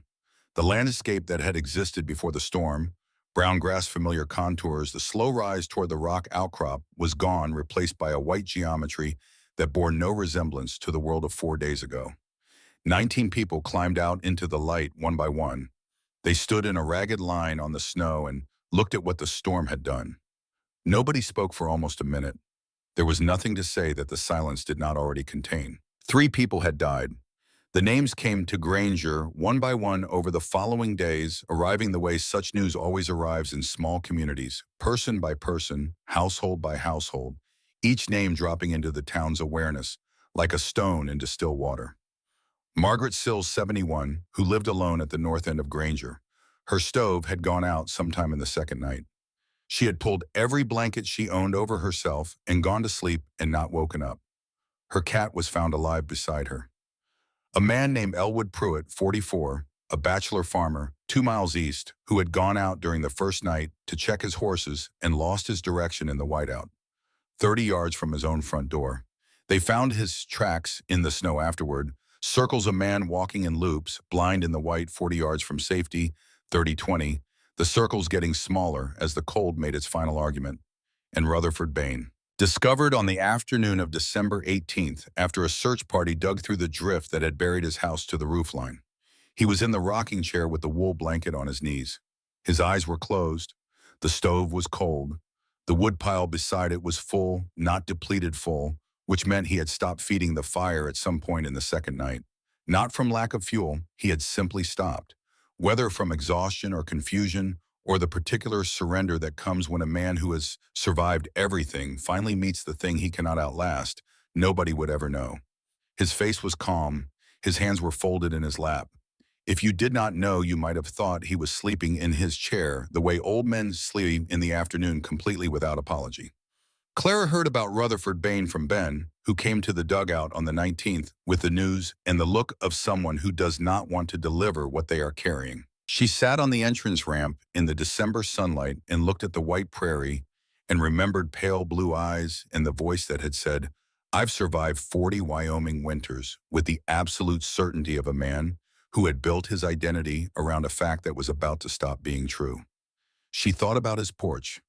The landscape that had existed before the storm, brown grass familiar contours, the slow rise toward the rock outcrop was gone, replaced by a white geometry that bore no resemblance to the world of 4 days ago. 19 people climbed out into the light one by one. They stood in a ragged line on the snow and looked at what the storm had done. Nobody spoke for almost a minute. There was nothing to say that the silence did not already contain. 3 people had died. The names came to Granger one by one over the following days, arriving the way such news always arrives in small communities, person by person, household by household, each name dropping into the town's awareness, like a stone into still water. Margaret Sills, 71, who lived alone at the north end of Granger. Her stove had gone out sometime in the second night. She had pulled every blanket she owned over herself and gone to sleep and not woken up. Her cat was found alive beside her. A man named Elwood Pruitt, 44, a bachelor farmer, 2 miles east, who had gone out during the first night to check his horses and lost his direction in the whiteout, 30 yards from his own front door. They found his tracks in the snow afterward, circles of man walking in loops, blind in the white 40 yards from safety, 30-20, the circles getting smaller as the cold made its final argument, and Rutherford Bain. Discovered on the afternoon of December 18th after a search party dug through the drift that had buried his house to the roofline. He was in the rocking chair with the wool blanket on his knees. His eyes were closed. The stove was cold. The woodpile beside it was full, not depleted full, which meant he had stopped feeding the fire at some point in the second night. Not from lack of fuel, he had simply stopped. Whether from exhaustion or confusion, or the particular surrender that comes when a man who has survived everything finally meets the thing he cannot outlast, nobody would ever know. His face was calm. His hands were folded in his lap. If you did not know, you might have thought he was sleeping in his chair, the way old men sleep in the afternoon, completely without apology. Clara heard about Rutherford Bain from Ben, who came to the dugout on the 19th with the news and the look of someone who does not want to deliver what they are carrying. She sat on the entrance ramp in the December sunlight and looked at the white prairie and remembered pale blue eyes and the voice that had said, "I've survived 40 Wyoming winters," with the absolute certainty of a man who had built his identity around a fact that was about to stop being true. She thought about his porch,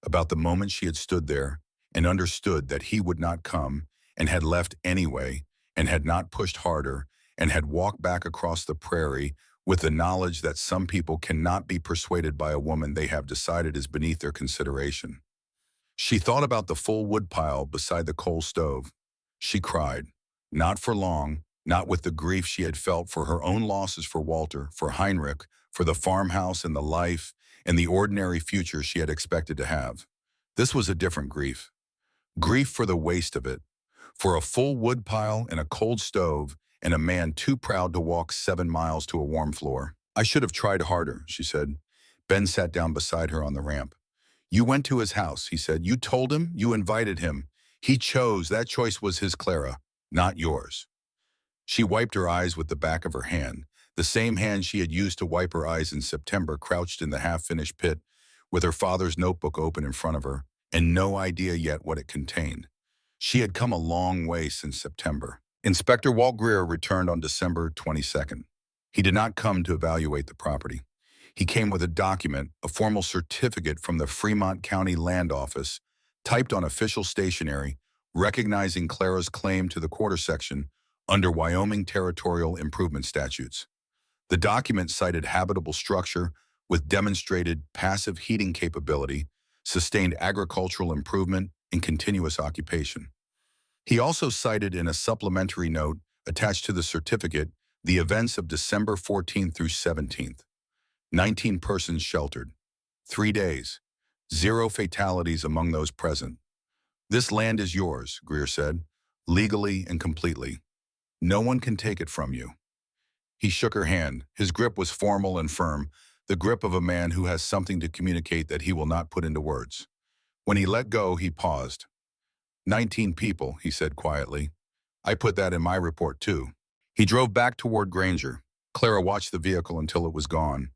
about the moment she had stood there and understood that he would not come and had left anyway and had not pushed harder and had walked back across the prairie with the knowledge that some people cannot be persuaded by a woman they have decided is beneath their consideration. She thought about the full woodpile beside the coal stove. She cried, not for long, not with the grief she had felt for her own losses for Walter, for Heinrich, for the farmhouse and the life and the ordinary future she had expected to have. This was a different grief. Grief for the waste of it, for a full woodpile and a cold stove and a man too proud to walk 7 miles to a warm floor. "I should have tried harder," she said. Ben sat down beside her on the ramp. "You went to his house," he said. "You told him, you invited him. He chose. That choice was his, Clara, not yours." She wiped her eyes with the back of her hand, the same hand she had used to wipe her eyes in September, crouched in the half-finished pit, with her father's notebook open in front of her, and no idea yet what it contained. She had come a long way since September. Inspector Walt Greer returned on December 22nd. He did not come to evaluate the property. He came with a document, a formal certificate from the Fremont County Land Office, typed on official stationery, recognizing Clara's claim to the quarter section under Wyoming Territorial Improvement Statutes. The document cited habitable structure with demonstrated passive heating capability, sustained agricultural improvement, and continuous occupation. He also cited in a supplementary note attached to the certificate the events of December 14th through 17th. 19 persons sheltered. 3 days. 0 fatalities among those present. "This land is yours," Greer said, "legally and completely. No one can take it from you." He shook her hand. His grip was formal and firm, the grip of a man who has something to communicate that he will not put into words. When he let go, he paused. 19 people, he said quietly. "I put that in my report, too." He drove back toward Granger. Clara watched the vehicle until it was gone.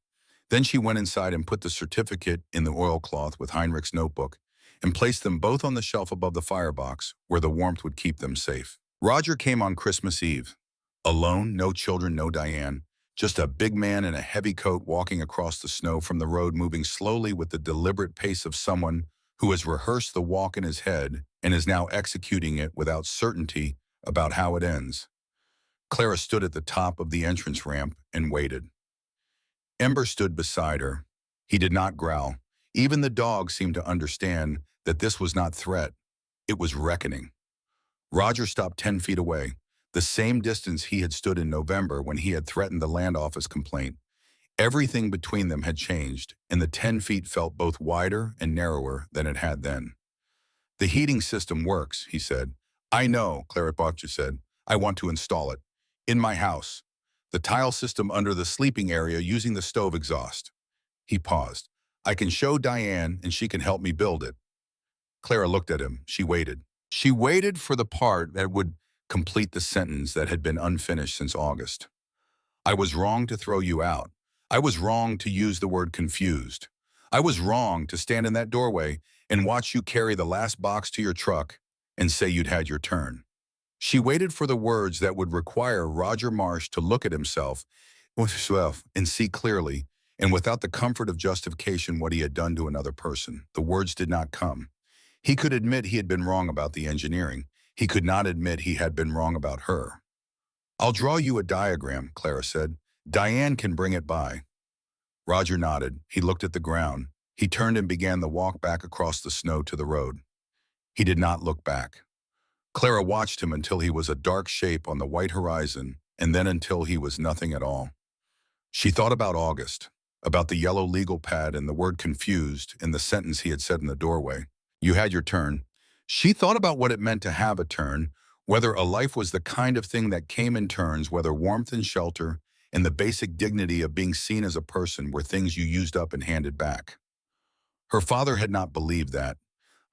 Then she went inside and put the certificate in the oilcloth with Heinrich's notebook and placed them both on the shelf above the firebox, where the warmth would keep them safe. Roger came on Christmas Eve. Alone, no children, no Diane. Just a big man in a heavy coat walking across the snow from the road, moving slowly with the deliberate pace of someone who has rehearsed the walk in his head and is now executing it without certainty about how it ends. Clara stood at the top of the entrance ramp and waited. Ember stood beside her. He did not growl. Even the dog seemed to understand that this was not threat. It was reckoning. Roger stopped 10 feet away, the same distance he had stood in November when he had threatened the land office complaint. Everything between them had changed, and the 10 feet felt both wider and narrower than it had then. "The heating system works," he said. "I know," Clara Butcher said. "I want to install it. In my house. The tile system under the sleeping area using the stove exhaust." He paused. "I can show Diane and she can help me build it." Clara looked at him. She waited. She waited for the part that would complete the sentence that had been unfinished since August. "I was wrong to throw you out. I was wrong to use the word confused. I was wrong to stand in that doorway and watch you carry the last box to your truck and say you'd had your turn." She waited for the words that would require Roger Marsh to look at himself and see clearly, and without the comfort of justification, what he had done to another person. The words did not come. He could admit he had been wrong about the engineering. He could not admit he had been wrong about her. "I'll draw you a diagram," Clara said. "Diane can bring it by." Roger nodded. He looked at the ground. He turned and began the walk back across the snow to the road. He did not look back. Clara watched him until he was a dark shape on the white horizon, and then until he was nothing at all. She thought about August, about the yellow legal pad and the word confused in the sentence he had said in the doorway. "You had your turn." She thought about what it meant to have a turn, whether a life was the kind of thing that came in turns, whether warmth and shelter and the basic dignity of being seen as a person were things you used up and handed back. Her father had not believed that.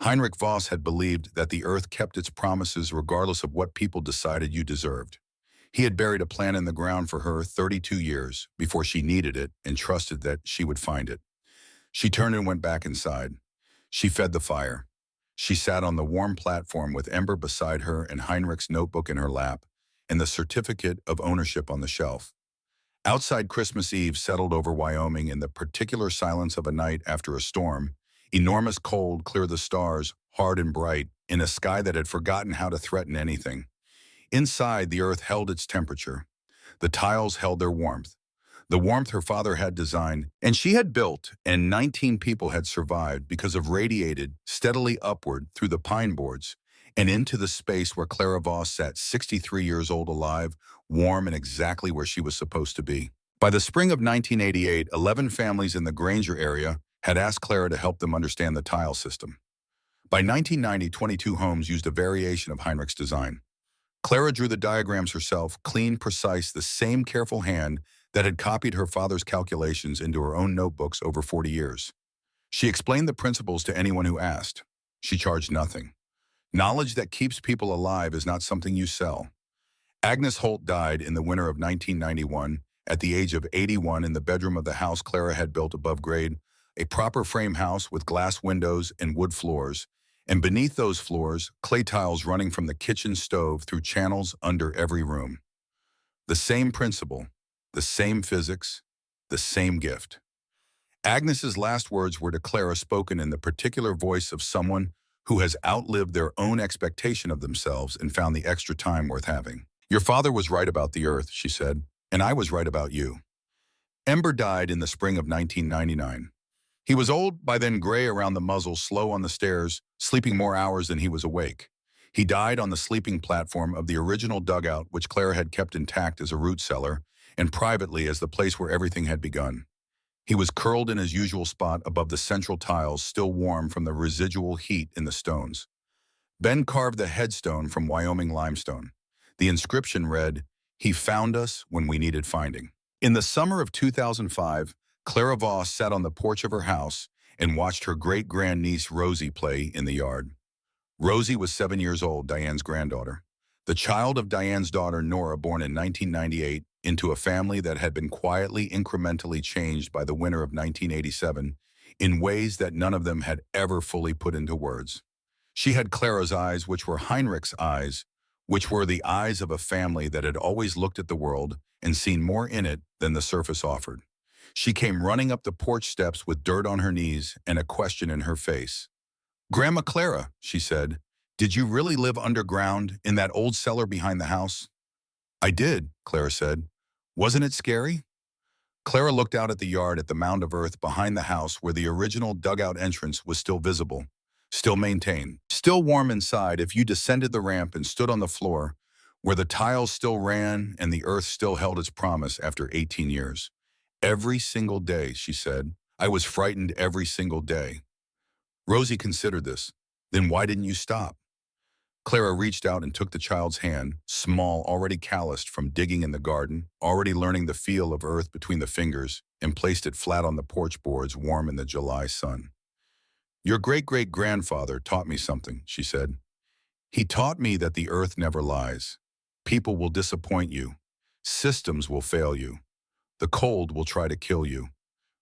Heinrich Voss had believed that the earth kept its promises regardless of what people decided you deserved. He had buried a plan in the ground for her 32 years before she needed it and trusted that she would find it. She turned and went back inside. She fed the fire. She sat on the warm platform with Ember beside her and Heinrich's notebook in her lap and the certificate of ownership on the shelf. Outside, Christmas Eve settled over Wyoming in the particular silence of a night after a storm. Enormous cold clear the stars, hard and bright, in a sky that had forgotten how to threaten anything. Inside, the earth held its temperature. The tiles held their warmth. The warmth her father had designed and she had built, and 19 people had survived because of radiated steadily upward through the pine boards and into the space where Clara Voss sat 63 years old, alive, warm, and exactly where she was supposed to be. By the spring of 1988, 11 families in the Granger area had asked Clara to help them understand the tile system. By 1990, 22 homes used a variation of Heinrich's design. Clara drew the diagrams herself, clean, precise, the same careful hand that had copied her father's calculations into her own notebooks over 40 years. She explained the principles to anyone who asked. She charged nothing. Knowledge that keeps people alive is not something you sell. Agnes Holt died in the winter of 1991 at the age of 81 in the bedroom of the house Clara had built above grade, a proper frame house with glass windows and wood floors, and beneath those floors, clay tiles running from the kitchen stove through channels under every room. The same principle, the same physics, the same gift. Agnes's last words were to Clara, spoken in the particular voice of someone who has outlived their own expectation of themselves and found the extra time worth having. Your father was right about the earth, she said, and I was right about you. Ember died in the spring of 1999. He was old, by then gray around the muzzle, slow on the stairs, sleeping more hours than he was awake. He died on the sleeping platform of the original dugout, which Clara had kept intact as a root cellar, and privately as the place where everything had begun. He was curled in his usual spot above the central tiles, still warm from the residual heat in the stones. Ben carved the headstone from Wyoming limestone. The inscription read, "He found us when we needed finding." In the summer of 2005, Clara Voss sat on the porch of her house and watched her great-grandniece Rosie play in the yard. Rosie was 7 years old, Diane's granddaughter, the child of Diane's daughter Nora, born in 1998, into a family that had been quietly, incrementally changed by the winter of 1987 in ways that none of them had ever fully put into words. She had Clara's eyes, which were Heinrich's eyes, which were the eyes of a family that had always looked at the world and seen more in it than the surface offered. She came running up the porch steps with dirt on her knees and a question in her face. "Grandma Clara," she said, "did you really live underground in that old cellar behind the house?" "I did," Clara said. "Wasn't it scary?" Clara looked out at the yard, at the mound of earth behind the house where the original dugout entrance was still visible, still maintained, still warm inside if you descended the ramp and stood on the floor, where the tiles still ran and the earth still held its promise after 18 years. "Every single day," she said. "I was frightened every single day." Rosie considered this. "Then why didn't you stop?" Clara reached out and took the child's hand, small, already calloused from digging in the garden, already learning the feel of earth between the fingers, and placed it flat on the porch boards, warm in the July sun. "Your great-great-grandfather taught me something," she said. "He taught me that the earth never lies. People will disappoint you. Systems will fail you. The cold will try to kill you.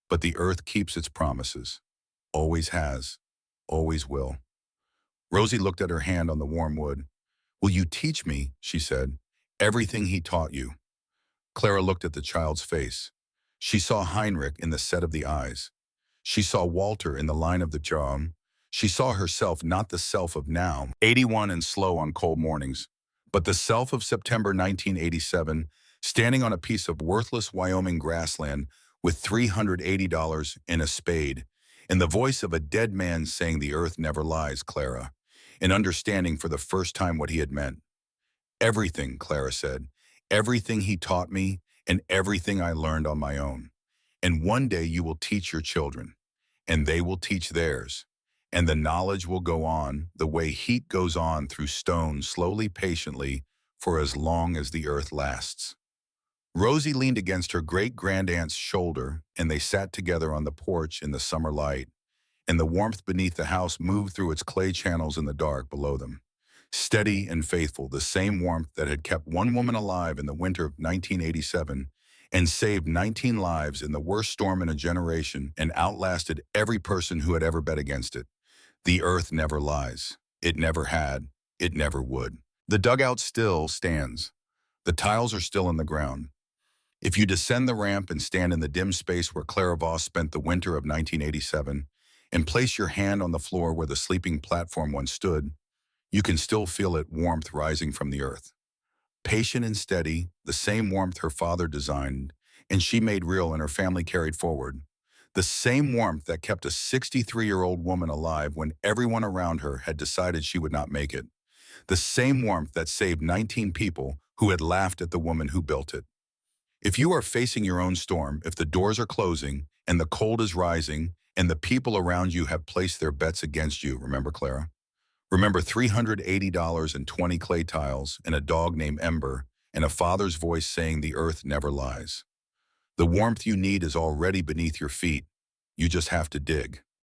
But the earth keeps its promises. Always has. Always will." Rosie looked at her hand on the warm wood. "Will you teach me," she said, "everything he taught you?" Clara looked at the child's face. She saw Heinrich in the set of the eyes. She saw Walter in the line of the jaw. She saw herself, not the self of now, 81 and slow on cold mornings, but the self of September 1987, standing on a piece of worthless Wyoming grassland with $380 in a spade, and the voice of a dead man saying, "The earth never lies, Clara," and understanding for the first time what he had meant. "Everything," Clara said, "everything he taught me and everything I learned on my own. And one day you will teach your children, and they will teach theirs, and the knowledge will go on the way heat goes on through stone, slowly, patiently, for as long as the earth lasts." Rosie leaned against her great-grandaunt's shoulder, and they sat together on the porch in the summer light, and the warmth beneath the house moved through its clay channels in the dark below them. Steady and faithful, the same warmth that had kept one woman alive in the winter of 1987 and saved 19 lives in the worst storm in a generation and outlasted every person who had ever bet against it. The earth never lies. It never had. It never would. The dugout still stands. The tiles are still in the ground. If you descend the ramp and stand in the dim space where Clara Voss spent the winter of 1987 and place your hand on the floor where the sleeping platform once stood, you can still feel it, warmth rising from the earth. Patient and steady, the same warmth her father designed and she made real and her family carried forward. The same warmth that kept a 63-year-old woman alive when everyone around her had decided she would not make it. The same warmth that saved 19 people who had laughed at the woman who built it. If you are facing your own storm, if the doors are closing and the cold is rising and the people around you have placed their bets against you, remember, Clara, Remember $380 and 20 clay tiles and a dog named Ember and a father's voice saying the earth never lies. The warmth you need is already beneath your feet. You just have to dig.